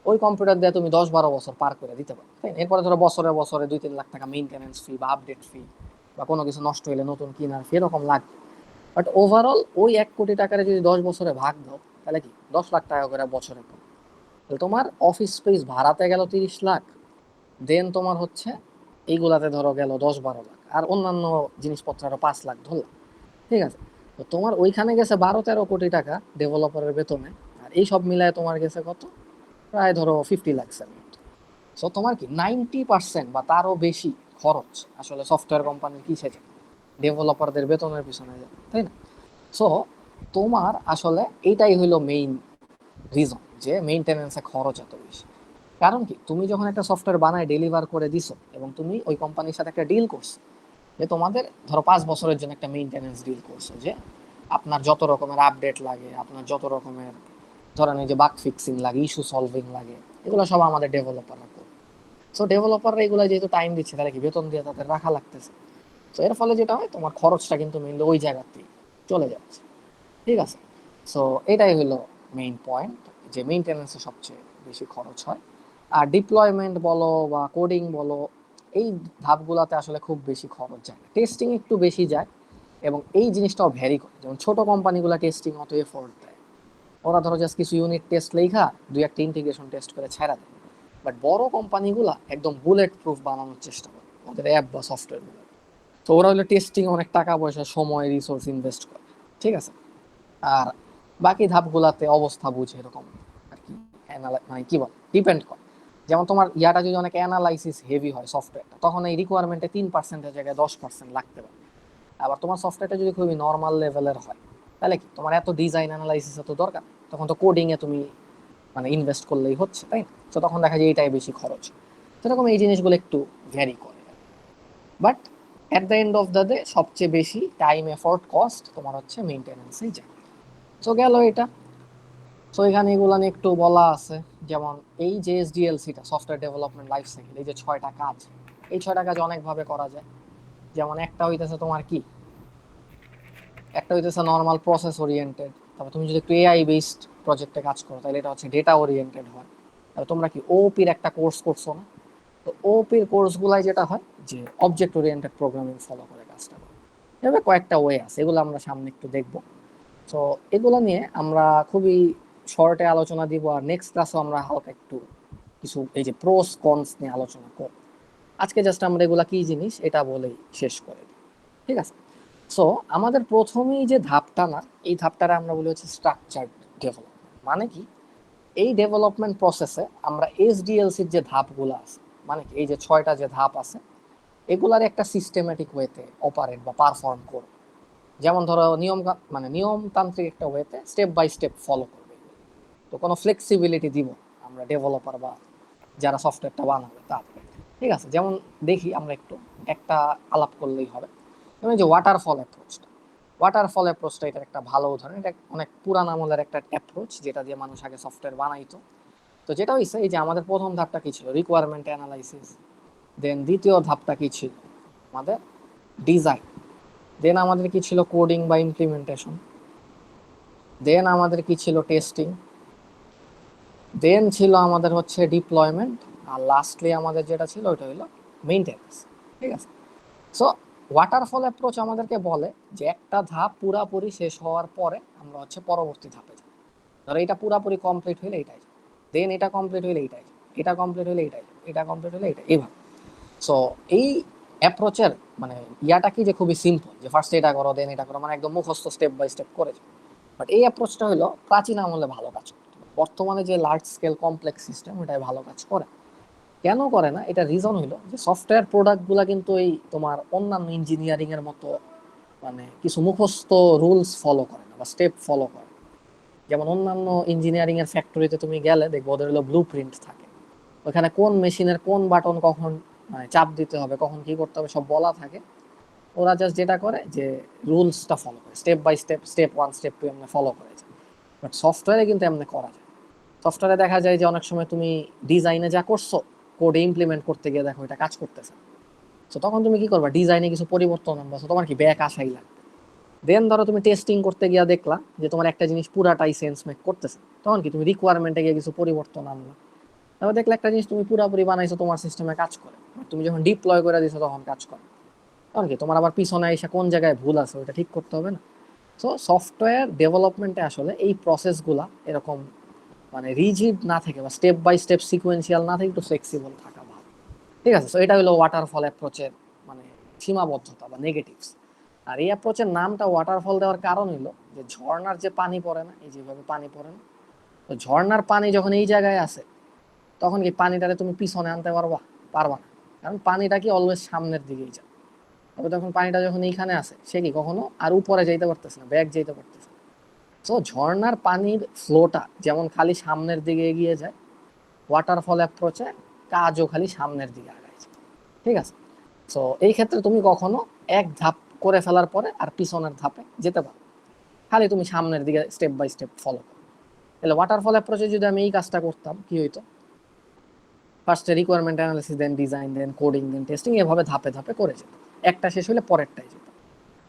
ওই কম্পিউটার দিয়ে তুমি 10-12 বছর পার করে দিতে পারো, তাই না? এরপরে ধরো বছরে বছরে 2-3 লাখ টাকা মেইনটেনেন্স ফি বা আপডেট ফি বা কোনো কিছু নষ্ট হলে নতুন কেনার ফি এরকম লাগবে। বাট ওভারঅল ওই 1 কোটি টাকার যদি 10 বছরে ভাগ দাও, তাহলে কি 10 লাখ টাকা করে বছরে পাবে। তাহলে তোমার অফিস স্পেস ভাড়াতে গেল 30 লাখ, দেন তোমার হচ্ছে এইগুলাতে ধরো গেল 10-12 লাখ, আর অন্যান্য জিনিসপত্র আরো 5 লাখ ধরলাম, ঠিক আছে। তো তোমার ওইখানে গেছে 12-13 কোটি টাকা ডেভেলপারের বেতনে, আর এই সব মিলায় তোমার গেছে কত, প্রায় ধরো 50 লাখসের মতো। সো তোমার কি 90% বা তারও বেশি খরচ আসলে সফটওয়্যার কোম্পানির কিসে যায়, ডেভেলপারদের বেতনের পিছনে যায়, তাই না? সো তোমার আসলে এইটাই হইলো মেইন রিজন যে মেইনটেনেন্সে খরচ এত বেশি। কারণ কি, তুমি যখন একটা সফটওয়্যার বানায় ডেলিভার করে দিছো এবং তুমি ওই কোম্পানির সাথে একটা ডিল করছো যে তোমাদের ধরো 5 বছরের জন্য একটা মেইনটেনেন্স ডিল করছো, যে আপনার যত রকমের আপডেট লাগে, আপনার যত রকমের ধরেন এই যে বাগ ফিক্সিং লাগে, ইস্যু সলভিং লাগে, এগুলো সব আমাদের ডেভেলপাররা করে। সো ডেভেলপাররা এগুলো যেহেতু টাইম দিচ্ছে, তাহলে কি বেতন দিয়ে তাদের রাখা লাগতেছে। তো এর ফলে যেটা হয়, তোমার খরচটা কিন্তু মেইনলি ওই জায়গাতেই চলে যাচ্ছে, ঠিক আছে। সো এটাই হলো মেইন পয়েন্ট, যে মেইনটেনেন্সে সবচেয়ে বেশি খরচ হয়। আর ডিপ্লয়মেন্ট বলো বা কোডিং বলো, এই ধাপগুলোতে আসলে খুব বেশি খরচ যায়, টেস্টিং একটু বেশি যায়, এবং এই জিনিসটাও ভ্যারি করে। যেমন ছোট কোম্পানিগুলো টেস্টিং অত এফোর্ট দেয়, ওরা ধরো জাস্ট কিছু ইউনিট টেস্ট লেখা 2-1টা ইন্টিগ্রেশন টেস্ট করে ছেড়া দেয়। বাট বড় কোম্পানিগুলা একদম বুলেট প্রুফ বানানোর চেষ্টা করে ওদের অ্যাপ বা সফটওয়্যারগুলো। তো ওরা হলো টেস্টিং অনেক টাকা পয়সা সময় রিসোর্স ইনভেস্ট করে, ঠিক আছে। আর বাকি ধাপগুলাতে অবস্থা বুঝে এরকম আর কি, মানে কি বল, ডিপেন্ড করে। যেমন তোমার ইয়াটা যদি অনেক অ্যানালাইসিস হেভি হয় সফটওয়্যারটা, তখন এই রিকোয়ারমেন্টে 3%-এর জায়গায় 10% লাগতে পারে। আবার তোমার সফটওয়্যারটা যদি খুবই নর্মাল লেভেলের হয়, তাহলে কি তোমার এত ডিজাইন অ্যানালাইসিস এত দরকার নেই। তখন তো কোডিং এ তুমি মানে ইনভেস্ট করলেই হচ্ছে, তাই না? তো তখন দেখা যায় এইটাই বেশি খরচ। সেরকম এই জিনিসগুলো একটু ভ্যারি করে, but at the end of the day সবচেয়ে বেশি টাইম এফোর্ট কস্ট তোমার হচ্ছে মেইনটেনেন্সেই যায়। তো গেল এটা। সো এখানে এগুলো নিয়ে একটু বলা আছে, যেমন এই যে এসডিএলসিটা সফটওয়্যার ডেভেলপমেন্ট লাইফ সাইকেল, এই যে 6টা কাজ, এই 6টা কাজ অনেকভাবে করা যায়। যেমন একটা হইতেছে তোমার কি, একটা হইতেছে নর্মাল প্রসেস ওরিয়েন্টেড। তারপর তুমি যদি একটু এআই বেসড প্রজেক্টে কাজ করো, তাহলে এটা হচ্ছে ডেটা ওরিয়েন্টেড হয়। তারপর তোমরা কি ওপির একটা কোর্স করছো না? তো ওপির কোর্সগুলাই যেটা হয় যে অবজেক্ট ওরিয়েন্টেড প্রোগ্রামিং ফলো করে কাজটা করে। এভাবে কয়েকটা ওয়ে আছে, এগুলো আমরা সামনে একটু দেখবো। তো এগুলো নিয়ে আমরা খুবই শর্টে আলোচনা দিব, আর নেক্সট ক্লাসও আমরা হালকা একটু কিছু এই যে প্রোস কনস নিয়ে আলোচনা করব। আজকে জাস্ট আমরা এগুলা কি জিনিস এটা বলেই শেষ করে দিই, ঠিক আছে। সো আমাদের প্রথমেই যে ধাপটা না, এই ধাপটারে আমরা বলি হচ্ছে স্ট্রাকচার্ড ডেভেলপমেন্ট। মানে কি, এই ডেভেলপমেন্ট প্রসেসে আমরা এসডিএলসির যে ধাপগুলো আছে, মানে কি এই যে 6টা যে ধাপ আছে, এগুলার একটা সিস্টেমেটিক ওয়েতে অপারেট বা পারফর্ম করব। যেমন ধরো মানে নিয়মতান্ত্রিক একটা ওয়েতে স্টেপ বাই স্টেপ ফলো করবে। তো কোনো ফ্লেক্সিবিলিটি দিব আমরা ডেভেলপার বা যারা সফটওয়্যারটা বানাবে তাদের, ঠিক আছে। যেমন দেখি আমরা একটু একটা আলাপ করলেই হবে। যেমন যে ওয়াটারফল অ্যাপ্রোচটা এটা একটা ভালো উদাহরণ। এটা অনেক পুরান আমলের একটা অ্যাপ্রোচ, যেটা দিয়ে মানুষ আগে সফটওয়্যার বানাইতো। তো যেটা হইছে, এই যে আমাদের প্রথম ধাপটা কি ছিল, রিকোয়ারমেন্ট অ্যানালাইসিস। দেন দ্বিতীয় ধাপটা কি ছিল, আমাদের ডিজাইন। দেন আমাদের কি ছিল, কোডিং বা ইমপ্লিমেন্টেশন। দেন আমাদের কি ছিল, টেস্টিং। দেন ছিল আমাদের হচ্ছে ডিপ্লয়মেন্ট। আর লাস্টলি আমাদের যেটা ছিল ওইটা হলো মেইনটেনেন্স, ঠিক আছে। সো ওয়াটারফল অ্যাপ্রোচ আমাদেরকে বলে যে একটা ধাপ পুরাপুরি শেষ হওয়ার পরে আমরা হচ্ছে পরবর্তী ধাপে যাই। ধরো এটা পুরাপুরি কমপ্লিট হইলে এটাই, দেন এটা কমপ্লিট হইলে এটাই, এটা কমপ্লিট হইলে এটাই, এটা কমপ্লিট হইলে এটা, এইভাবে। সো এই অ্যাপ্রোচের মানে ইয়াটা কি, যে খুবই সিম্পল, যে ফার্স্ট এটা করো দেন এটা করো, মানে একদম মুখস্থ স্টেপ বাই স্টেপ করে যাও। বাট এই অ্যাপ্রোচটা হলো প্রাচীন আমলে ভালো কাজ করতো, বর্তমানে যে লার্জ স্কেল কমপ্লেক্স সিস্টেম ওটাই ভালো কাজ করে। কেন করে না, এটা রিজন হইলো যে সফটওয়্যার প্রোডাক্টগুলা কিন্তু এই তোমার অন্যান্য ইঞ্জিনিয়ারিং এর মতো মানে কিছু মুখস্থ রুলস ফলো করে না বা স্টেপ ফলো করে। যেমন অন্যান্য ইঞ্জিনিয়ারিং এর ফ্যাক্টরিতে তুমি গেলে দেখবো ওদের হলো ব্লু প্রিন্ট থাকে, ওখানে কোন মেশিনের কোন বাটন কখন মানে চাপ দিতে হবে, কখন কি করতে হবে সব বলা থাকে। ওরা জাস্ট যেটা করে যে রুলসটা ফলো করে, step by step, step 1 step 2 এমনি ফলো করে যায়। বাট সফটওয়্যারে কিন্তু এমনি করা যায়। সফটওয়্যারে দেখা যায় যে অনেক সময় তুমি ডিজাইনে যা করছো, কোডে ইমপ্লিমেন্ট করতে গিয়ে দেখো এটা কাজ করতেছে। তো তখন তুমি কি করবা, ডিজাইনে কিছু পরিবর্তন আনবা, so তোমার কি ব্যাক আসাই লাগবে। দেন ধরো তুমি টেস্টিং করতে গিয়ে দেখলা যে তোমার একটা জিনিস পুরাটাই সেন্স মেক করতেছে, তখন কি তুমি রিকোয়ারমেন্টে গিয়ে কিছু পরিবর্তন আনলা। তারপর দেখলে একটা জিনিস তুমি পুরাপুরি বানাইছো, তোমার সিস্টেমে কাজ করে, but তুমি যখন ডিপ্লয় করে দিছো তখন কাজ করে, তখন কি তোমার আবার পিছনে এসে কোন জায়গায় ভুল আছে ওটা ঠিক করতে হবে না। সো সফটওয়্যার ডেভেলপমেন্টে আসলে এই প্রসেসগুলা এরকম মানে রিজিড না থেকে বা স্টেপ বাই স্টেপ সিকোয়েন্সিয়াল না থেকে একটু ফ্লেক্সিবল থাকা ভালো। ঠিক আছে, সো এটা হলো ওয়াটারফল অ্যাপ্রোচের মানে সীমাবদ্ধতা বা নেগেটিভস। আর এই অ্যাপ্রোচের নামটা ওয়াটারফল দেওয়ার কারণ হলো যে ঝর্ণার যে পানি পড়ে না, এই যেভাবে পানি পড়ে না, তো ঝর্ণার পানি যখন এই জায়গায় আসে তখন কি পানিটারে তুমি পিছনে আনতে পারবা? পারবা না, কারণ পানিটা কি অলওয়েজ সামনের দিকেই যায়। তবে তখন পানিটা যখন এইখানে আসে সে কি কখনো আর উপরে যাইতে পারতেছে না, ব্যাক যাইতে পারতেছে না। তো ঝর্ণার পানির ফ্লোটা যেমন খালি সামনের দিকে এগিয়ে যায়, ওয়াটারফল অ্যাপ্রোচে কাজও খালি সামনের দিকে আগায় যায়। ঠিক আছে, তো এই ক্ষেত্রে তুমি কখনো এক ধাপ করে ফেলার পরে আর পিছনের ধাপে যেতে পারো, খালি তুমি সামনের দিকে স্টেপ বাই স্টেপ ফলো করো। তাহলে ওয়াটারফল অ্যাপ্রোচে যদি আমি এই কাজটা করতাম কি হইতো, ফার্স্টে রিকোয়ারমেন্ট অ্যানালিসিস, দেন ডিজাইন, দেন কোডিং, দেন টেস্টিং, এভাবে ধাপে ধাপে করে যেত, একটা শেষ হলে পরেরটাই যেত।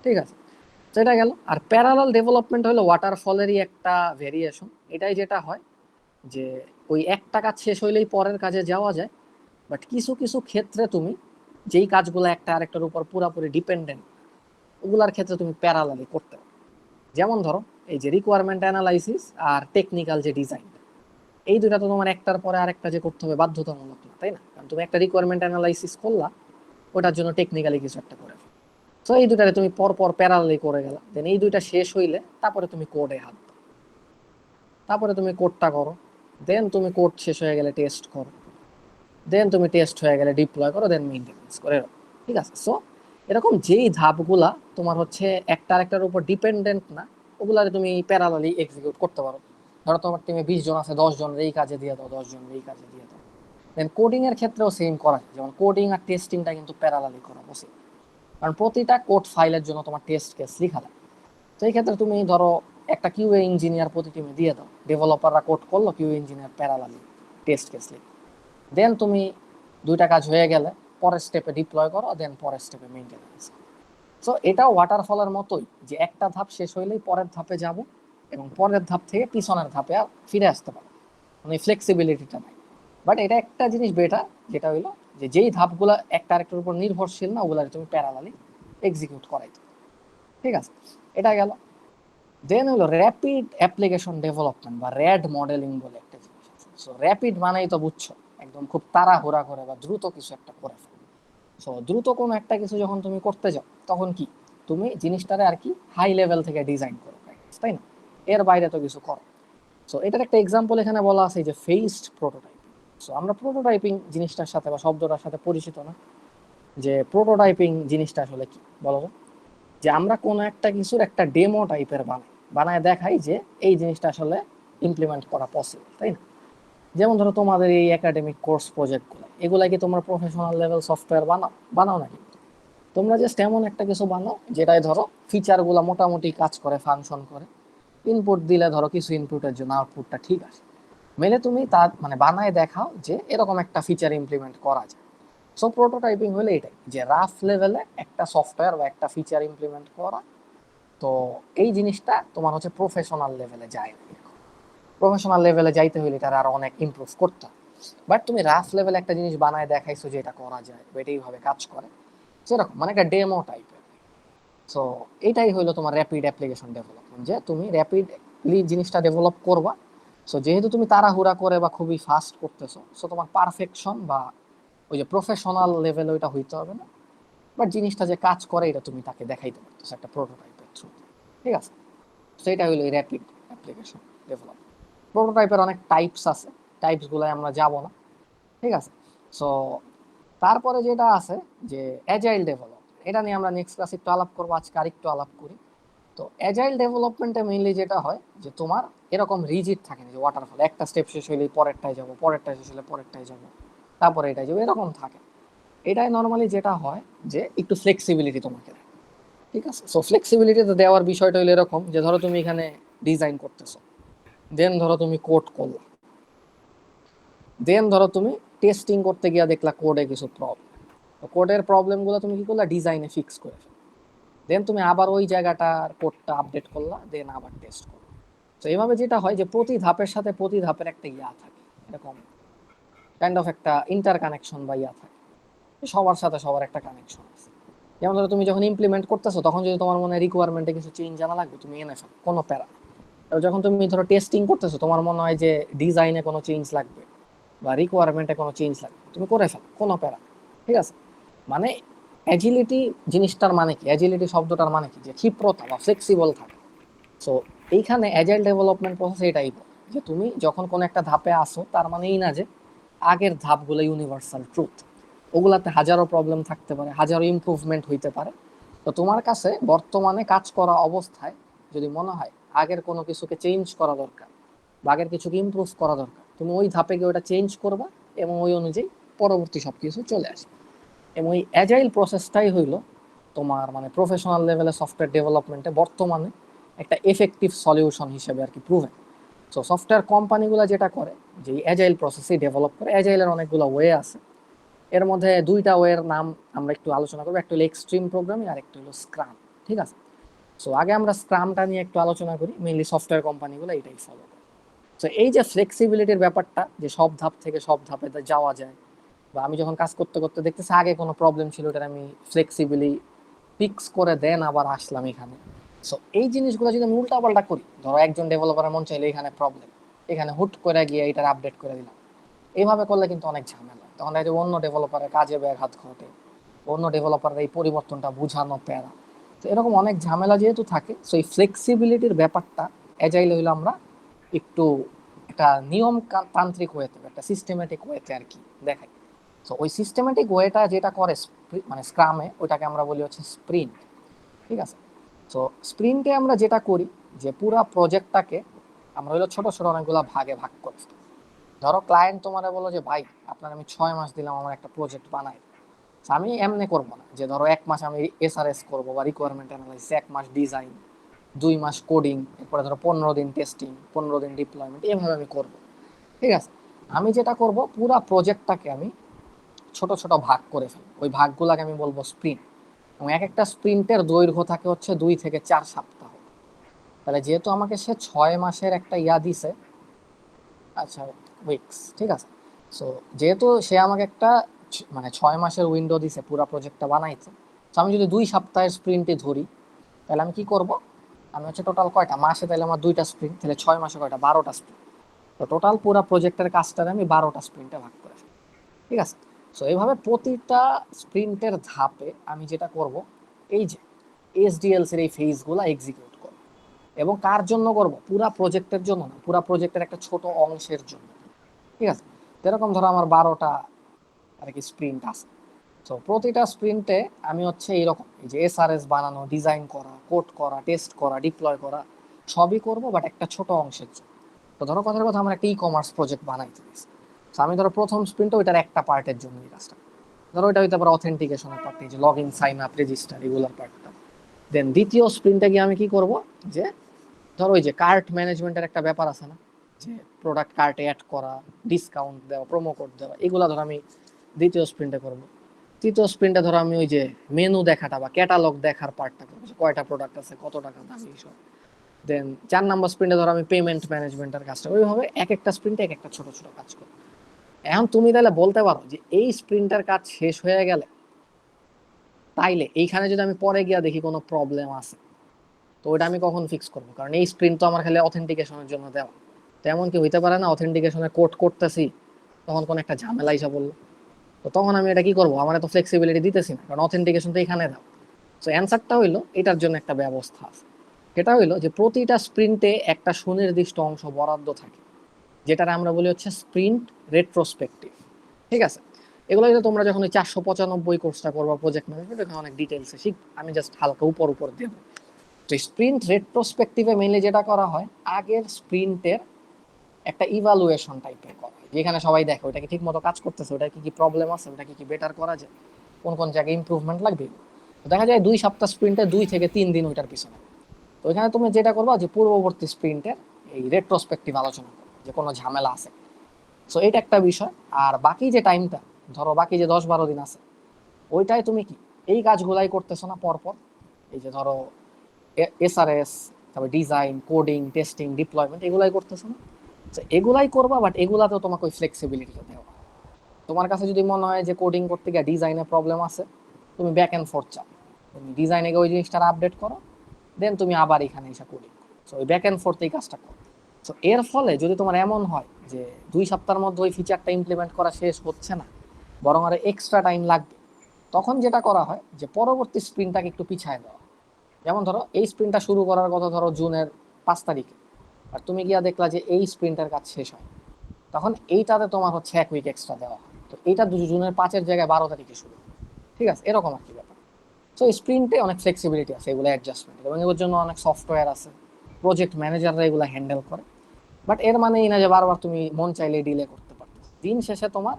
ঠিক আছে, তো এটা গেল। আর প্যারালাল ডেভেলপমেন্ট হলো ওয়াটারফলেরই একটা ভেরিয়েশন। এটাই যেটা হয় যে ওই একটা কাজ শেষ হইলেই পরের কাজে যাওয়া যায়, বাট কিছু কিছু ক্ষেত্রে তুমি যেই কাজগুলো একটা আরেকটার উপর পুরাপুরি ডিপেন্ডেন্ট, ওগুলার ক্ষেত্রে তুমি প্যারালালি করতে পারো। যেমন ধরো এই যে রিকোয়ারমেন্ট অ্যানালাইসিস আর টেকনিক্যাল যে ডিজাইন, এই দুটা তো তোমার একটার পরে আরেকটা যে করতে হবে বাধ্যতামূলক না, তাই না? কারণ তুমি একটা রিকোয়ারমেন্ট অ্যানালাইসিস করলা, ওটার জন্য টেকনিক্যালি কিছু একটা করে। তো এই দুটারে তুমি পর পর প্যারালালি করে গেলা, দেন এই দুইটা শেষ হইলে তারপরে তুমি কোডে হাত দাও, তারপরে তুমি কোডটা করো, দেন তুমি কোড শেষ হয়ে গেলে টেস্ট করো, দেন তুমি টেস্ট হয়ে গেলে ডিপ্লয় করো, দেন মেইনটেনেন্স করে রাখো। ঠিক আছে, সো এরকম যেই ধাপগুলা তোমার হচ্ছে একটা আরেকটার উপর ডিপেন্ডেন্ট না, ওগুলারে তুমি প্যারালালি এক্সিকিউট করতে পারো। ধরো তোমার টিমে 20 জন আছে, 10 জনের এই কাজে দিয়ে দাও, 10 জনের এই কাজে দিয়ে দাও। দেন কোডিং এর ক্ষেত্রেও সেম করা যায়, যেমন কোডিং আর টেস্টিংটা কিন্তু প্যারালালি করা উচিত, কারণ প্রতিটা কোড ফাইলের জন্য তোমার টেস্ট কেস লেখা লাগে। তো এই ক্ষেত্রে তুমি ধরো একটা কিউএ ইঞ্জিনিয়ার প্রতি টিমে দিয়ে দাও, ডেভেলপাররা কোড করলো, QA engineer parallelly test case লিখে, দেন তুমি দুইটা কাজ হয়ে গেলে পরের স্টেপে ডিপ্লয় করো, দেন পরের স্টেপে মেইনটেনেন্স। সো এটাও ওয়াটারফলের মতোই, যে একটা ধাপ শেষ হইলেই পরের ধাপে যাব, এবং পরের ধাপ থেকে পিছনের ধাপে আর ফিরে আসতে পারো, মানে ফ্লেক্সিবিলিটিটা নাই। বাট এটা একটা জিনিস বেটার, যেটা হইলো যে যেই ধাপগুলো একটা আরেকটার উপর নির্ভরশীল না, ওগুলা তুমি প্যারালালি এক্সিকিউট করাইতে। ঠিক আছে, এটা গেল। দেন হলো র্যাপিড অ্যাপ্লিকেশন ডেভেলপমেন্ট বা র্যাড মডেলিং বলে একটা জিনিস আছে। সো র্যাপিড মানেই তো বুঝছো একদম খুব তাড়াহুড়া করে বা দ্রুত কিছু একটা করে ফেলো। সো দ্রুত কোনো একটা কিছু যখন তুমি করতে যাও, তখন কি তুমি জিনিসটারে আর কি হাই লেভেল থেকে ডিজাইন করো, তাই না? এর বাইরে তো কিছু করো। সো এটার একটা এক্সাম্পল এখানে বলা আছে যে ফেসড প্রোটোটাইপিং। সো আমরা প্রোটোটাইপিং জিনিসটার সাথে বা শব্দটার সাথে পরিচিত না, যে প্রোটোটাইপিং জিনিসটা আসলে কি বলো তো? যে আমরা কোনো একটা কিছুর একটা ডেমো টাইপের বানায় দেখাই যে এই জিনিসটা আসলে ইমপ্লিমেন্ট করা পসিবল, তাই না? যেমন ধরো তোমাদের এই একাডেমিক কোর্স প্রজেক্টগুলো, এগুলা কি তোমরা প্রফেশনাল লেভেল সফটওয়্যার বানাও নাকি? তোমরা জাস্ট এমন একটা কিছু বানাও যেটাই ধরো ফিচারগুলো মোটামুটি কাজ করে, ফাংশন করে, ইনপুট দিলে ধরো কিছু ইনপুটের জন্য আউটপুটটা ঠিক আছে, মেলে তুমি তার মানে বানায় দেখাও যে এরকম একটা ফিচার ইমপ্লিমেন্ট করা যায়। সো প্রোটোটাইপিং হলে এটাই, যে রাফ লেভেলে একটা সফটওয়্যার বা একটা ফিচার ইমপ্লিমেন্ট করা। তো এই জিনিসটা তোমার হচ্ছে প্রফেশনাল লেভেলে যায় না, প্রফেশনাল লেভেলে যাইতে হলে এটা আরো অনেক ইমপ্রুভ করতে হয়। বাট তুমি রাফ লেভেলে একটা জিনিস বানায় দেখাইছো যে এটা করা যায় বা এটা এইভাবে কাজ করে, সেরকম মানে একটা ডেমো টাইপের। সো এটাই হলো তোমার র্যাপিড অ্যাপ্লিকেশন ডেভেলপমেন্ট, যে তুমি র্যাপিডলি জিনিসটা ডেভেলপ করবা। সো যেহেতু তুমি তাড়াহুড়া করে বা খুবই ফাস্ট করতেছো, সো তোমার পারফেকশন বা ওই যে প্রফেশনাল লেভেলে ওইটা হইতে হবে না, বাট জিনিসটা যে কাজ করে এটা তুমি তাকে দেখাইতে পারতেছো একটা প্রোটোটাইপের থ্রু। ঠিক আছে, তো এটা হলো এই র্যাপিড অ্যাপ্লিকেশন ডেভেলপমেন্ট। প্রোটোটাইপের অনেক টাইপস আছে, টাইপস গুলো আমরা যাব না। ঠিক আছে, সো তারপরে যেটা আছে যে অ্যাজাইল ডেভেলপমেন্ট, এটা নিয়ে আমরা নেক্সট ক্লাসে একটু আলাপ করবো, আজকে আরেকটু আলাপ করি। তো অ্যাজাইল ডেভেলপমেন্টে মেইনলি যেটা হয় যে তোমার এরকম রিজিড থাকে না, যে ওয়াটারফল একটা স্টেপ শেষ হইলেই পরেরটায় যাবো, পরেরটায় শেষ হলে পরেরটায় যাবো, তারপরে এটা যাবে, এরকম থাকে। এটাই নর্মালি যেটা হয় যে একটু ফ্লেক্সিবিলিটি তোমাকে দেয়, ঠিক আছে। সো ফ্লেক্সিবিলিটি দেওয়ার বিষয়টা হলো এরকম যে ধরো তুমি এখানে ডিজাইন করতেছো, দেন ধরো তুমি কোড করলা, দেন ধরো তুমি টেস্টিং করতে গিয়ে দেখলা কোডে কিছু প্রবলেম, কোডের প্রবলেমগুলো তুমি কি করলা, ডিজাইনে ফিক্স করে ফেলো, দেন তুমি আবার ওই জায়গাটার কোডটা আপডেট করলা, দেন আবার টেস্ট করলা। তো এইভাবে যেটা হয় যে প্রতি ধাপের সাথে প্রতি ধাপের একটা ইয়া থাকে, এরকম কাইন্ড অফ একটা ইন্টার কানেকশন বা ইয়া থাকে, সবার সাথে সবার একটা কানেকশন আছে। যেমন ধরো তুমি যখন ইমপ্লিমেন্ট করতেছো তখন যদি তোমার মনে রিকোয়ারমেন্টে কিছু চেঞ্জ জানা লাগবে, তুমি এনে ফেলো, কোনো প্যারা নেই। আর যখন তুমি ধরো টেস্টিং করতেছো তোমার মনে হয় যে ডিজাইনে কোনো চেঞ্জ লাগবে বা রিকোয়ারমেন্টে কোনো চেঞ্জ লাগবে, তুমি করে ফেলো, কোনো প্যারা নেই, ঠিক আছে। মানে অ্যাজিলিটি জিনিসটার মানে কি, অ্যাজিলিটি শব্দটার মানে কি, যে ক্ষিপ্রতা বা ফ্লেক্সিবল থাকে। সো এইখানে অ্যাজাইল ডেভেলপমেন্ট প্রসেস এটাই বলে যে তুমি যখন কোনো একটা ধাপে আসো তার মানে এই না যে আগের ধাপগুলো ইউনিভার্সাল ট্রুথ, ওগুলাতে হাজারো প্রবলেম থাকতে পারে, হাজারো ইমপ্রুভমেন্ট হইতে পারে। তো তোমার কাছে বর্তমানে কাজ করা অবস্থায় যদি মনে হয় আগের কোনো কিছুকে চেঞ্জ করা দরকার বা আগের কিছুকে ইমপ্রুভ করা দরকার, তুমি ওই ধাপে গিয়ে ওটা চেঞ্জ করবা এবং ওই অনুযায়ী পরবর্তী সব কিছু চলে আসবে। এবং ওই অ্যাজাইল প্রসেসটাই হইলো তোমার মানে প্রফেশনাল লেভেলে সফটওয়্যার ডেভেলপমেন্টে বর্তমানে একটা এফেক্টিভ সলিউশন হিসেবে আর কি প্রুভেন। সো সফটওয়্যার কোম্পানিগুলো যেটা করে যে অ্যাজাইল প্রসেসই ডেভেলপ করে, অ্যাজাইলের অনেকগুলো ওয়ে আছে, এর মধ্যে দুইটা ওয়ের নাম আমরা একটু আলোচনা করবো, একটা হলো এক্সট্রিম প্রোগ্রামিং আর একটা হলো স্ক্রাম, ঠিক আছে। সো আগে আমরা স্ক্রামটা নিয়ে একটু আলোচনা করি, মেইনলি সফটওয়্যার কোম্পানিগুলো এটাই ফলো করে। সো এই যে ফ্লেক্সিবিলিটির ব্যাপারটা, যে সব ধাপ থেকে সব ধাপে যাওয়া যায়, বা আমি যখন কাজ করতে করতে দেখতেছি আগে কোনো প্রবলেম ছিল ওটা আমি ফ্লেক্সিবিলি ফিক্স করে দেন আবার আসলাম এখানে। সো এই জিনিসগুলো যদি আমি উল্টা পাল্টা করি, ধরো একজন ডেভেলপারের মন চাইলে এখানে প্রবলেম, এখানে হুট করে গিয়ে এটার আপডেট করে দিলাম, এইভাবে করলে কিন্তু অনেক ঝামেলা, তখন দেখা যায় অন্য ডেভেলপারের কাজে ব্যাঘাত ঘটে, অন্য ডেভেলপারের এই পরিবর্তনটা বুঝানো প্যারা। তো এরকম অনেক ঝামেলা যেহেতু থাকে, সো এই ফ্লেক্সিবিলিটির ব্যাপারটা অ্যাজাইল হইলে আমরা একটু একটা নিয়ম তান্ত্রিক ওয়েতে, একটা সিস্টেমেটিক ওয়েতে আর কি দেখাই। তো ওই সিস্টেমেটিক ওয়েটা যেটা করে মানে স্ক্রামে, ওইটাকে আমরা বলি হচ্ছে স্প্রিন্ট, ঠিক আছে। তো স্প্রিন্টে আমরা যেটা করি যে পুরা প্রজেক্টটাকে আমরা হলো ছোট ছোট অনেকগুলো ভাগে ভাগ করি। ধরো ক্লায়েন্ট তোমার বলো যে ভাই আপনার আমি 6 মাস দিলাম আমার একটা প্রজেক্ট বানাই, আমি এমনি করবো না যে ধরো 1 মাস আমি এসআরএস করবো বা রিকোয়ারমেন্ট অ্যানালাইসিস, 1 মাস ডিজাইন, 2 মাস কোডিং, এরপরে ধরো 15 দিন টেস্টিং, 15 দিন ডিপ্লয়মেন্ট, এভাবে আমি করবো, ঠিক আছে। আমি যেটা করব পুরা প্রজেক্টটাকে আমি ছোট ছোট ভাগ করে ফেলি, ওই ভাগগুলোকে আমি বলবো স্প্রিন্ট। এবং এক একটা স্প্রিন্টের দৈর্ঘ্য থাকে হচ্ছে 2 থেকে 4 সপ্তাহ। তাহলে যেহেতু আমাকে সে 6 মাসের একটা ইয়া দিছে, আচ্ছা উইকস, ঠিক আছে। সো যেহেতু সে আমাকে একটা মানে 6 মাসের উইন্ডো দিছে পুরো প্রজেক্টটা বানাইতে, তো আমি যদি 2 সপ্তাহের স্প্রিন্টে ধরি, তাহলে আমি কি করব, আমি হচ্ছে টোটাল কয়টা মাসে, তাহলে আমার 2টা স্প্রিন্ট, তাহলে 6 মাসে কয়টা, 12টা স্প্রিন্ট। তো টোটাল পুরো প্রজেক্টের কাজটাকে আমি 12টা স্প্রিন্টে ভাগ করে ফেলি, ঠিক আছে। সো এইভাবে প্রতিটা স্প্রিন্টের ধাপে আমি যেটা করব, এই যে এসডিএলসির এই ফেজগুলো এক্সিকিউট করব। এবং কার জন্য করব, পুরা প্রজেক্টের জন্য না, পুরা প্রজেক্টের একটা ছোট অংশের জন্য, ঠিক আছে। এরকম ধরো আমার 12টা আর কি স্প্রিন্ট আছে। তো প্রতিটা স্প্রিন্টে আমি হচ্ছে এইরকম এই যে এসআরএস বানানো, ডিজাইন করা, কোড করা, টেস্ট করা, ডিপ্লয় করা, সবই করব বাট একটা ছোট অংশের জন্য। তো ধরো কথার কথা আমরা একটা ই কমার্স প্রজেক্ট বানাইতে দিয়েছি, তো আমি ধরো প্রথম স্প্রিন্টে ওইটার একটা পার্টের জন্য এই কাজটা, ধরো ওইটা হইতে পারে অথেন্টিকেশনের পার্ট, যে log in, sign up, register, এগুলোর পার্টটা। দেন দ্বিতীয় স্প্রিন্টে গিয়ে আমি কি করব, যে ধরো ওই যে কার্ট ম্যানেজমেন্টের একটা ব্যাপার আছে না, যে প্রোডাক্ট কার্টে অ্যাড করা, ডিসকাউন্ট দেওয়া, প্রোমো কোড দেওয়া, এগুলো ধরো আমি দ্বিতীয় স্প্রিন্টে করব। তৃতীয় স্প্রিন্টে ধরো আমি ওই যে মেনু দেখাটা বা ক্যাটালগ দেখার পার্টটা করবো, কয়টা প্রোডাক্ট আছে, কত টাকা দাম, এইসব। দেন 4 নম্বর স্প্রিন্টে ধরো আমি পেমেন্ট ম্যানেজমেন্টের কাজটা, ওইভাবে এক একটা স্প্রিন্টে এক একটা ছোট ছোট কাজ করবো। এখন তুমি তাহলে বলতে পারো যে এই স্প্রিন্টের কাজ শেষ হয়ে গেলে, তাইলে এইখানে যদি আমি পরে গিয়া দেখি কোনো প্রবলেম আছে, তো ওইটা আমি কখন ফিক্স করবো, কারণ এই স্প্রিন্ট তো আমার খালি অথেন্টিকেশনের জন্য দেওয়া। তো এমন কি হইতে পারে না অথেন্টিকেশনের কোড করতেছি, তখন কোন একটা ঝামেলা হিসাব বললো, তো তখন আমি এটা কি করবো, আমার এত ফ্লেক্সিবিলিটি দিতেছি না, কারণ অথেন্টিকেশন তো এখানে দাও। তো অ্যান্সারটা হইলো এটার জন্য একটা ব্যবস্থা আছে, সেটা হইলো যে প্রতিটা স্প্রিন্টে একটা সুনির্দিষ্ট অংশ বরাদ্দ থাকে, যেটার আমরা বলি হচ্ছে স্প্রিন্ট রেট্রোস্পেক্টিভ, ঠিক আছে। এগুলো কিন্তু তোমরা যখন ওই 495 কোর্সটা করবা প্রজেক্ট ম্যানেজমেন্ট, ওখানে অনেক ডিটেলসে শিখ, আমি জাস্ট হালকা উপর উপর দেবো। তো স্প্রিন্ট রেট্রোস্পেক্টিভে মেইনলি যেটা করা হয়, আগের স্প্রিন্টের একটা ইভালুয়েশন টাইপের করা হয়, যেখানে সবাই দেখে ওটা কি ঠিক মতো কাজ করতেছে, ওটা কি কি প্রবলেম আছে, ওটা কি কি বেটার করা যায়, কোন কোন জায়গায় ইমপ্রুভমেন্ট লাগবে। তো দেখা যায় 2 সপ্তাহ স্প্রিন্টে 2 থেকে 3 দিন ওইটার পিছনে। তো এখানে তুমি যেটা করবা যে পূর্ববর্তী স্প্রিন্টের এই রেট্রোস্পেক্টিভ আলোচনা করো যে কোনো ঝামেলা আছে। সো এটা একটা বিষয়। আর বাকি যে টাইমটা, ধরো বাকি যে 10-12 দিন আছে, ওইটাই তুমি কি এই কাজগুলাই করতেছো না পরপর, এই যে ধরো এসআরএস, তারপর ডিজাইন, কোডিং, টেস্টিং, ডিপ্লয়মেন্ট, এগুলাই করতেছো না? তো এগুলাই করবা, বাট এগুলাতেও তোমাকে ওই ফ্লেক্সিবিলিটিটা দেওয়া। তোমার কাছে যদি মনে হয় যে কোডিং করতে গিয়ে ডিজাইনে প্রবলেম আছে, তুমি ব্যাক এন্ড ফোর্থ চাও, তুমি ডিজাইনে গিয়ে ওই জিনিসটা আপডেট করো, দেন তুমি আবার এখানে এসে কোডিং করো। সো ওই ব্যাক এন্ড ফোর্থ এই কাজটা করো। সো এর ফলে যদি তোমার এমন হয় যে 2 সপ্তাহের মধ্যে ওই ফিচারটা ইমপ্লিমেন্ট করা শেষ হচ্ছে না, বরং আরো এক্সট্রা টাইম লাগবে, তখন যেটা করা হয় যে পরবর্তী স্প্রিন্টটাকে একটু পিছায় দেওয়া। যেমন ধরো এই স্প্রিন্টটা শুরু করার কথা ধরো জুনের 5 তারিখে, আর তুমি গিয়া দেখলা যে এই স্প্রিন্টের কাজ শেষ হয়, তখন এইটাতে তোমার হচ্ছে 1 উইক এক্সট্রা দেওয়া হয়। তো এইটা জুনের 5-এর জায়গায় 12 তারিখে শুরু, ঠিক আছে, এরকম আর কি ব্যাপার। তো স্প্রিন্টে অনেক ফ্লেক্সিবিলিটি আছে, এগুলো অ্যাডজাস্টমেন্ট, এবং এর জন্য অনেক সফটওয়্যার আছে, প্রজেক্ট ম্যানেজাররা এগুলো হ্যান্ডেল করে। বাট এর মানে এই না যে বারবার তুমি মন চাইলে ডিলে করতে পারতো। দিন শেষে তোমার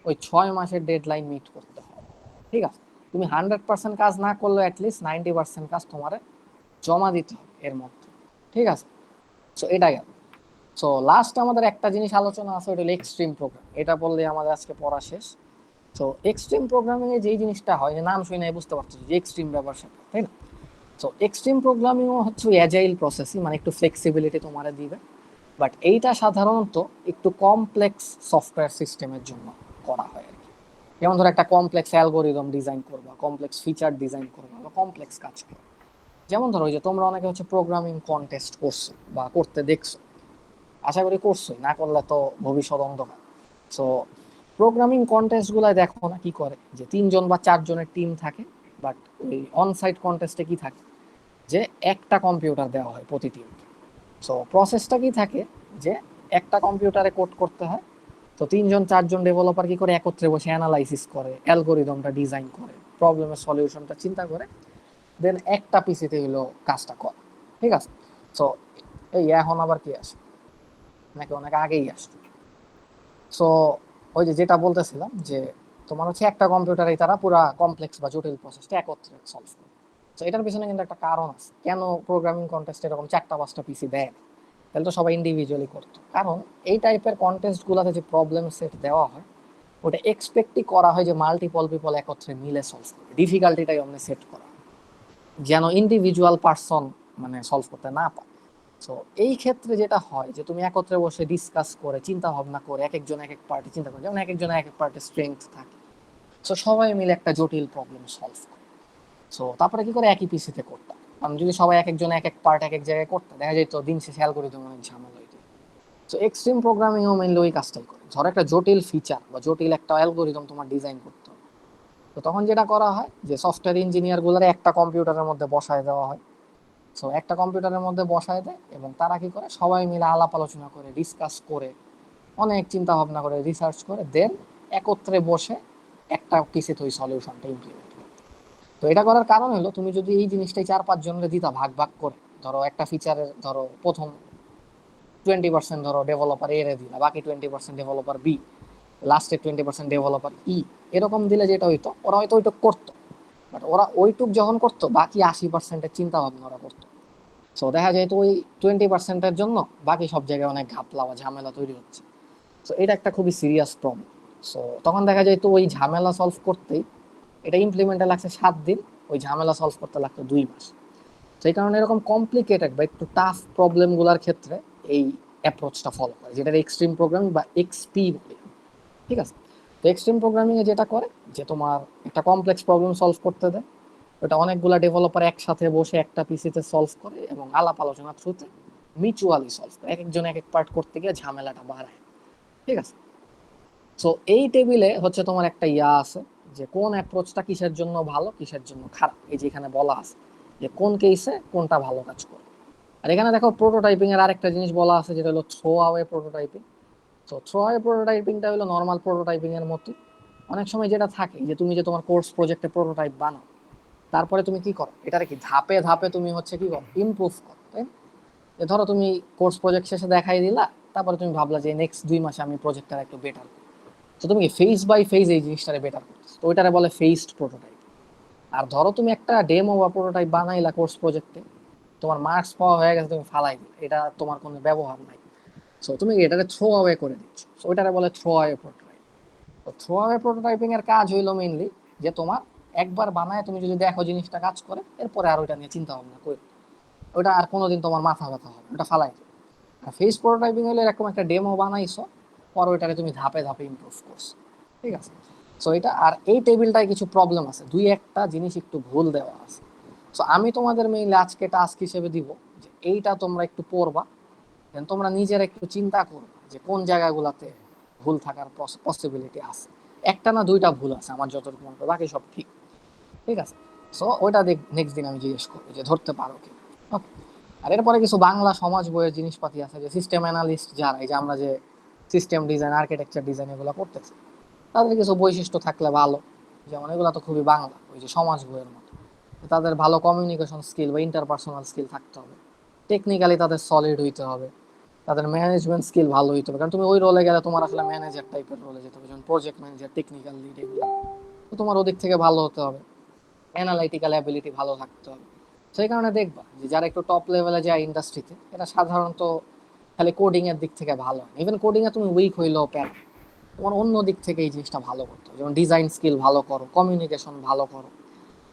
ওই 6 মাসের ডেডলাইন মিট করতে হবে, ঠিক আছে। তুমি 100% কাজ না করলেও অ্যাটলিস্ট 90% কাজ তোমার জমা দিতে হবে এর মধ্যে, ঠিক আছে। সো এটা গেল। সো লাস্ট আমাদের একটা জিনিস আলোচনা আছে, ওটা হলো এক্সট্রিম প্রোগ্রাম। এটা বললে আমাদের আজকে পড়া শেষ। তো এক্সট্রিম প্রোগ্রামিং এ যেই জিনিসটা হয়, যে নাম শুনে বুঝতে পারতেছি যে এক্সট্রিম ব্যাপার সেটা, তাই না? সো এক্সট্রিম প্রোগ্রামিংও হচ্ছে অ্যাজাইল প্রসেসই, মানে একটু ফ্লেক্সিবিলিটি তোমারে দিবে। বাট এইটা সাধারণত একটু কমপ্লেক্স সফটওয়্যার সিস্টেমের জন্য করা হয় আর কি। যেমন ধরো একটা কমপ্লেক্স অ্যালগোরিদম ডিজাইন করবা, কমপ্লেক্স ফিচার ডিজাইন করবা, বা কমপ্লেক্স কাজ করবা। যেমন ধরো যে তোমরা অনেকে হচ্ছে প্রোগ্রামিং কন্টেস্ট করছো বা করতে দেখছো, আশা করি করছোই, না করলে তো ভবিষ্যৎ অন্ধকার। সো প্রোগ্রামিং কন্টেস্ট গুলা দেখো না কি করে, যে 3 জন বা 4 জনের টিম থাকে, বাট ওই অনসাইট কন্টেস্টে কি থাকে, যে একটা কম্পিউটার দেওয়া হয় প্রতি টিমকে। সো প্রসেসটা কি থাকে, যে একটা কম্পিউটারে কোড করতে হয়। তো 3-4 জন ডেভেলপার কি করে একত্রে বসে অ্যানালাইসিস করে, অ্যালগোরিদমটা ডিজাইন করে, প্রবলেমের সলিউশনটা চিন্তা করে, দেন একটা পিসিতে হলো কাজটা করে, ঠিক আছে। সো এই এখন আবার কি আসে, নাকি অনেক আগেই আসতো। সো ওই যে যেটা বলতেছিলাম, যে তোমার হচ্ছে একটা কম্পিউটারে তারা পুরা কমপ্লেক্স বা জটিল প্রসেসটা একত্রে সলভ করে। তো এটার পিছনে কিন্তু একটা কারণ আছে, কেন প্রোগ্রামিং কন্টেস্ট এরকম 4টা-5টা পিসি দেয় না, তাহলে তো সবাই ইন্ডিভিজুয়ালি করতো। কারণ এই টাইপের কন্টেস্ট গুলাতে যে প্রবলেম সেট দেওয়া হয়, ওটা এক্সপেক্টই করা হয় যে মাল্টিপল পিপল একত্রে মিলে সলভ করবে, ডিফিকাল্টিটাই অমনি সেট করা হয়, যেন ইন্ডিভিজুয়াল পার্সন মানে সলভ করতে না পারে। তো এই ক্ষেত্রে যেটা হয়, যে তুমি একত্রে বসে ডিসকাস করে চিন্তা ভাবনা করে এক একজন এক এক পার্টি চিন্তা করে, যেমন এক একজন এক এক পার্টির স্ট্রেংথ থাকে, সো সবাই মিলে একটা জটিল প্রবলেম সলভ করে। সো তারপরে কি করে একই পিসিতে করতাম, কারণ যদি সবাই এক একজন এক এক পার্ট এক এক জায়গায় করতে, দেখা যেত দিন শেষে অ্যালগরিদম অনেক ঝামেলা হইতো। সো এক্সট্রিম প্রোগ্রামিংও মেনলি ওই কাজটাই করে। ধরো একটা জটিল ফিচার বা জটিল একটা অ্যালগরিদম তোমার ডিজাইন করতে হবে, তো তখন যেটা করা হয় যে সফটওয়্যার ইঞ্জিনিয়ার গুলোর একটা কম্পিউটারের মধ্যে বসায় দেওয়া হয়। সো একটা কম্পিউটারের মধ্যে বসায় দেয়, এবং তারা কি করে সবাই মিলে আলাপ আলোচনা করে, ডিসকাস করে, অনেক চিন্তা ভাবনা করে, রিসার্চ করে, দেন একত্রে বসে একটা পিসিতে ওই সলিউশনটা ইমপ্লিমেন্ট করে। তো এটা করার কারণ হলো, তুমি যদি এই জিনিসটাই 4-5 জনের দিতা ভাগ ভাগ করে, ধরো একটা ফিচারের ধরো প্রথম 20% ধরো ডেভেলপার এ রে দিলা, বাকি 20% ডেভেলপার বি, লাস্টের 20% ডেভেলপার ই, এরকম দিলে যেটা হইতো, ওরা হয়তো ওইটুক করতো, বাট ওরা ওইটুক যখন করতো বাকি 80%-এর চিন্তা ভাবনা ওরা করতো। সো দেখা যায় তো ওই 20%-এর জন্য বাকি সব জায়গায় অনেক ঘাপলা বা ঝামেলা তৈরি হচ্ছে। সো এটা একটা খুবই সিরিয়াস প্রবলেম। সো তখন দেখা যায় তো ওই ঝামেলা সলভ করতেই, এটা ইমপ্লিমেন্টে লাগছে 7 দিন, ওই ঝামেলা সলভ করতে লাগতো 2 মাস। সেই কারণে এরকম কমপ্লিকেটেড বা একটু টাফ প্রবলেম গুলার ক্ষেত্রে এই অ্যাপ্রোচটা ফলো করে, যেটা এক্সট্রিম প্রোগ্রামিং বা এক্সপি বলি, ঠিক আছে। তো এক্সট্রিম প্রোগ্রামিং এ যেটা করে, যে তোমার একটা কমপ্লেক্স প্রবলেম সলভ করতে দেয়, ওটা অনেকগুলা ডেভেলপার একসাথে বসে একটা পিসিতে সলভ করে, এবং আলাপ আলোচনার থ্রুতে মিউচুয়ালি সলভ করে, এক একজন এক এক পার্ট করতে গিয়ে ঝামেলাটা বাড়ায়, ঠিক আছে। সো এই টেবিলে হচ্ছে তোমার একটা ইয়া আছে, যে কোন অ্যাপ্রোচটা কিসের জন্য ভালো কিসের জন্য খারাপ, এই যে এখানে বলা আছে যে কোন কেসে কোনটা ভালো কাজ করে। আর এখানে দেখো প্রোটোটাইপিং এর আরেকটা জিনিস বলা আছে, যেটা হলো থ্রো অ্যাওয়ে প্রোটোটাইপিং। তো থ্রো অ্যাওয়ে প্রোটোটাইপিংটা হলো নর্মাল প্রোটোটাইপিং এর মতো। অনেক সময় যেটা থাকে, যে তুমি যে তোমার কোর্স প্রজেক্টে প্রোটোটাইপ বানাও, তারপরে তুমি কি করো, এটারে কি ধাপে ধাপে তুমি হচ্ছে কি করো, ইমপ্রুভ করো, তাই না? ধরো তুমি কোর্স প্রজেক্ট শেষে দেখাই দিলা তারপরে তুমি ভাবলা যে নেক্সট 2 মাসে আমি প্রজেক্টটা একটু বেটার, তো তুমি ফেজ বাই ফেজ এই জিনিসটারে বেটার করছো, তো ওইটারে বলে ফেজড প্রোটোটাইপ। আর ধরো তুমি একটা ডেমো বা প্রোটোটাইপ বানাইলা কোর্স প্রজেক্টে, তোমার মার্কস পাওয়া হয়ে গেছে, তুমি ফালাই দিলে, এটা তোমার কোনো ব্যবহার নাই, সো তুমি এটাকে থ্রো অ্যাওয়ে করে দিচ্ছ, সো ওইটারে বলে থ্রো অ্যাওয়ে প্রোটোটাইপ। তো থ্রো অ্যাওয়ে প্রোটোটাইপিং এর কাজ হইলো মেইনলি যে তোমার একবার বানায় তুমি যদি দেখো জিনিসটা কাজ করে, এরপরে আর ওইটা নিয়ে চিন্তা ভাবনা করো, ওইটা আর কোনোদিন তোমার মাথা ব্যথা হবে, ওটা ফালাই দিও। আর ফেস প্রোটোটাইপিং হলে এরকম একটা ডেমো বানাইছো, পরে ওইটাকে তুমি ধাপে ধাপে ইমপ্রুভ করছো, ঠিক আছে। সো এটা, আর এই টেবিলটায় কিছু প্রবলেম আছে, দুই একটা জিনিস একটু ভুল দেওয়া আছে। সো আমি তোমাদের মেইনলি আজকে টাস্ক হিসেবে দিব যে এইটা তোমরা একটু পড়বা, দেন তোমরা নিজেরা একটু চিন্তা করবা যে কোন জায়গাগুলোতে ভুল থাকার পসিবিলিটি আছে। একটা না দুইটা ভুল আছে আমার যতটুকু মনে হয়, বাকি সব ঠিক, ঠিক আছে। সো ওইটা নেক্সট দিন আমি জিজ্ঞেস করবো যে ধরতে পারো কি। ওকে। আর এরপরে কিছু বাংলা সমাজ বইয়ের জিনিসপাতি আছে, যে সিস্টেম অ্যানালিস্ট যারা, এই যে আমরা যে সিস্টেম ডিজাইন, আর্কিটেকচার ডিজাইন এগুলো করতেছি, তাদের কিছু বৈশিষ্ট্য থাকলে ভালো, যেমন এগুলো তো খুবই বাংলা, ওই যে সমাজ বইয়ের মতো। তাদের ভালো কমিউনিকেশন স্কিল বা ইন্টারপার্সোনাল স্কিল থাকতে হবে, টেকনিক্যালি তাদের সলিড হইতে হবে, তাদের ম্যানেজমেন্ট স্কিল ভালো হইতে হবে, কারণ তুমি ওই রোলে গেলে তোমার আসলে ম্যানেজার টাইপের রোলে যেতে হবে, যেমন প্রজেক্ট ম্যানেজার, টেকনিক্যাল লিড, এগুলো তো তোমার ওদিক থেকে ভালো হতে হবে, অ্যানালাইটিক্যাল অ্যাবিলিটি ভালো থাকতে হবে। সেই কারণে দেখবা যে যারা একটু টপ লেভেলে যায় ইন্ডাস্ট্রিতে, এটা সাধারণত খালি কোডিং এর দিক থেকে ভালো হয়, ইভেন কোডিং এ তুমি উইক হইলেও প্যারা, তোমার অন্য দিক থেকে এই জিনিসটা ভালো করতে হবে, যেমন ডিজাইন স্কিল ভালো করো, কমিউনিকেশন ভালো করো,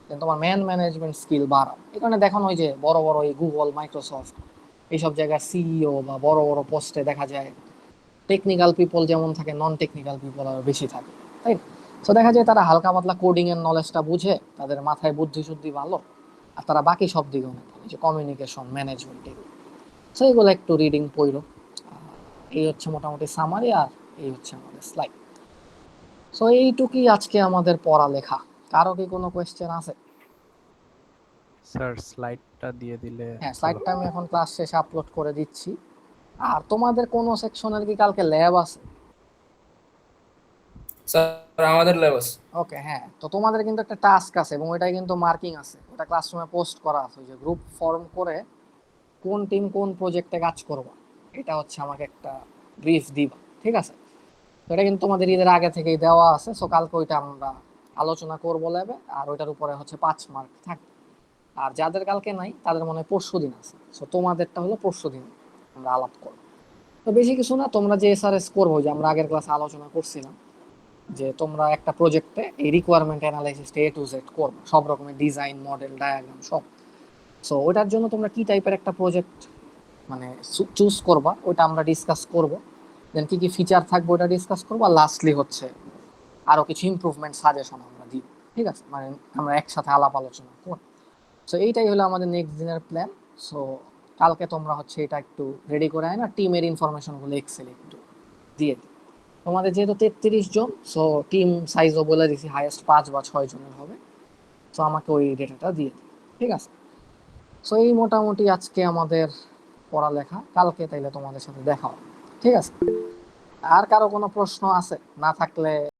দেন তোমার ম্যানেজমেন্ট স্কিল বাড়াও। এই কারণে দেখো ওই যে বড় বড় এই গুগল, মাইক্রোসফট এইসব জায়গায় সিইও বা বড় বড় পোস্টে দেখা যায় টেকনিক্যাল পিপল যেমন থাকে, নন টেকনিক্যাল পিপল আরো বেশি থাকে, তাই না? তো দেখা যায় তারা হালকা পাতলা কোডিং এর নলেজটা বুঝে, তাদের মাথায় বুদ্ধি শুদ্ধি ভালো, আর তারা বাকি সব দিকে অনেক ভালো, যে কমিউনিকেশন, ম্যানেজমেন্ট, এগুলো। তো এগুলো একটু রিডিং পড়ো। এই হচ্ছে মোটামুটি সামারি, আর এই হচ্ছে আমাদের স্লাইড। সো এইটুকুই আজকে আমাদের পড়ালেখা। কারো কি কোনো কোয়েশ্চেন আছে? স্যার স্লাইডটা দিয়ে দিলে হ্যাঁ, ভালো। স্লাইডটা আমি এখন ক্লাস শেষে আপলোড করে দিচ্ছি। আর তোমাদের কোনো সেকশনের কি কালকে ল্যাব আছে? স্যার আমাদের লেবাস। ওকে, হ্যাঁ, তো তোমাদের কিন্তু একটা টাস্ক আছে, এবং ওইটাই কিন্তু মার্কিং আছে, ওটা ক্লাসরুমে পোস্ট করা আছে, ওই যে গ্রুপ ফর্ম করে কোন টিম কোন প্রজেক্টে কাজ করবা, এটা হচ্ছে আমাকে একটা ব্রিফ দিবা, ঠিক আছে? তো এটা কিন্তু তোমাদের ঈদের আগে থেকেই দেওয়া আছে, সো কালকে ওইটা আমরা আলোচনা করবো ল্যাবে, আর ওইটার উপরে হচ্ছে 5 মার্ক থাকবে। আর যাদের কালকে নাই তাদের মনে হয় পরশু দিন আছে, সো তোমাদেরটা হলো পরশু দিন আমরা আলাপ করবো। তো বেশি কিছু না, তোমরা যে এসআরএস করবো, যে আমরা আগের ক্লাসে আলোচনা করছিলাম যে তোমরা একটা প্রজেক্টে এই requirement analysis A to Z করবে, সব রকমের ডিজাইন, মডেল, ডায়াগ্রাম সব। সো ওটার জন্য তোমরা কি টাইপের একটা প্রজেক্ট মানে চুজ করবা, ওটা আমরা ডিসকাস করব। দেন কি কি ফিচার থাকবে ওটা ডিসকাস করবো, আর লাস্টলি হচ্ছে আরো কিছু ইমপ্রুভমেন্ট সাজেশন আমরা দিই, ঠিক আছে? মানে আমরা একসাথে আলাপ আলোচনা করব। সো এইটাই হলো আমাদের নেক্সট দিনের প্ল্যান। সো কালকে তোমরা হচ্ছে এটা একটু রেডি করে আয় না, টিমের ইনফরমেশনগুলো এক্সেলে একটু দিয়ে দিই। তোমাদের যেহেতু 33 জন, সো টিম সাইজও বলে দিছি হাইয়েস্ট 5 বা 6 জনের হবে, তো আমাকে ওই ডেটাটা দিয়ে দিই, ঠিক আছে? সো এই মোটামুটি আজকে আমাদের পড়ালেখা, কালকে তাইলে তোমাদের সাথে দেখা হবে, ঠিক আছে? আর কারো কোনো প্রশ্ন আছে? না থাকলে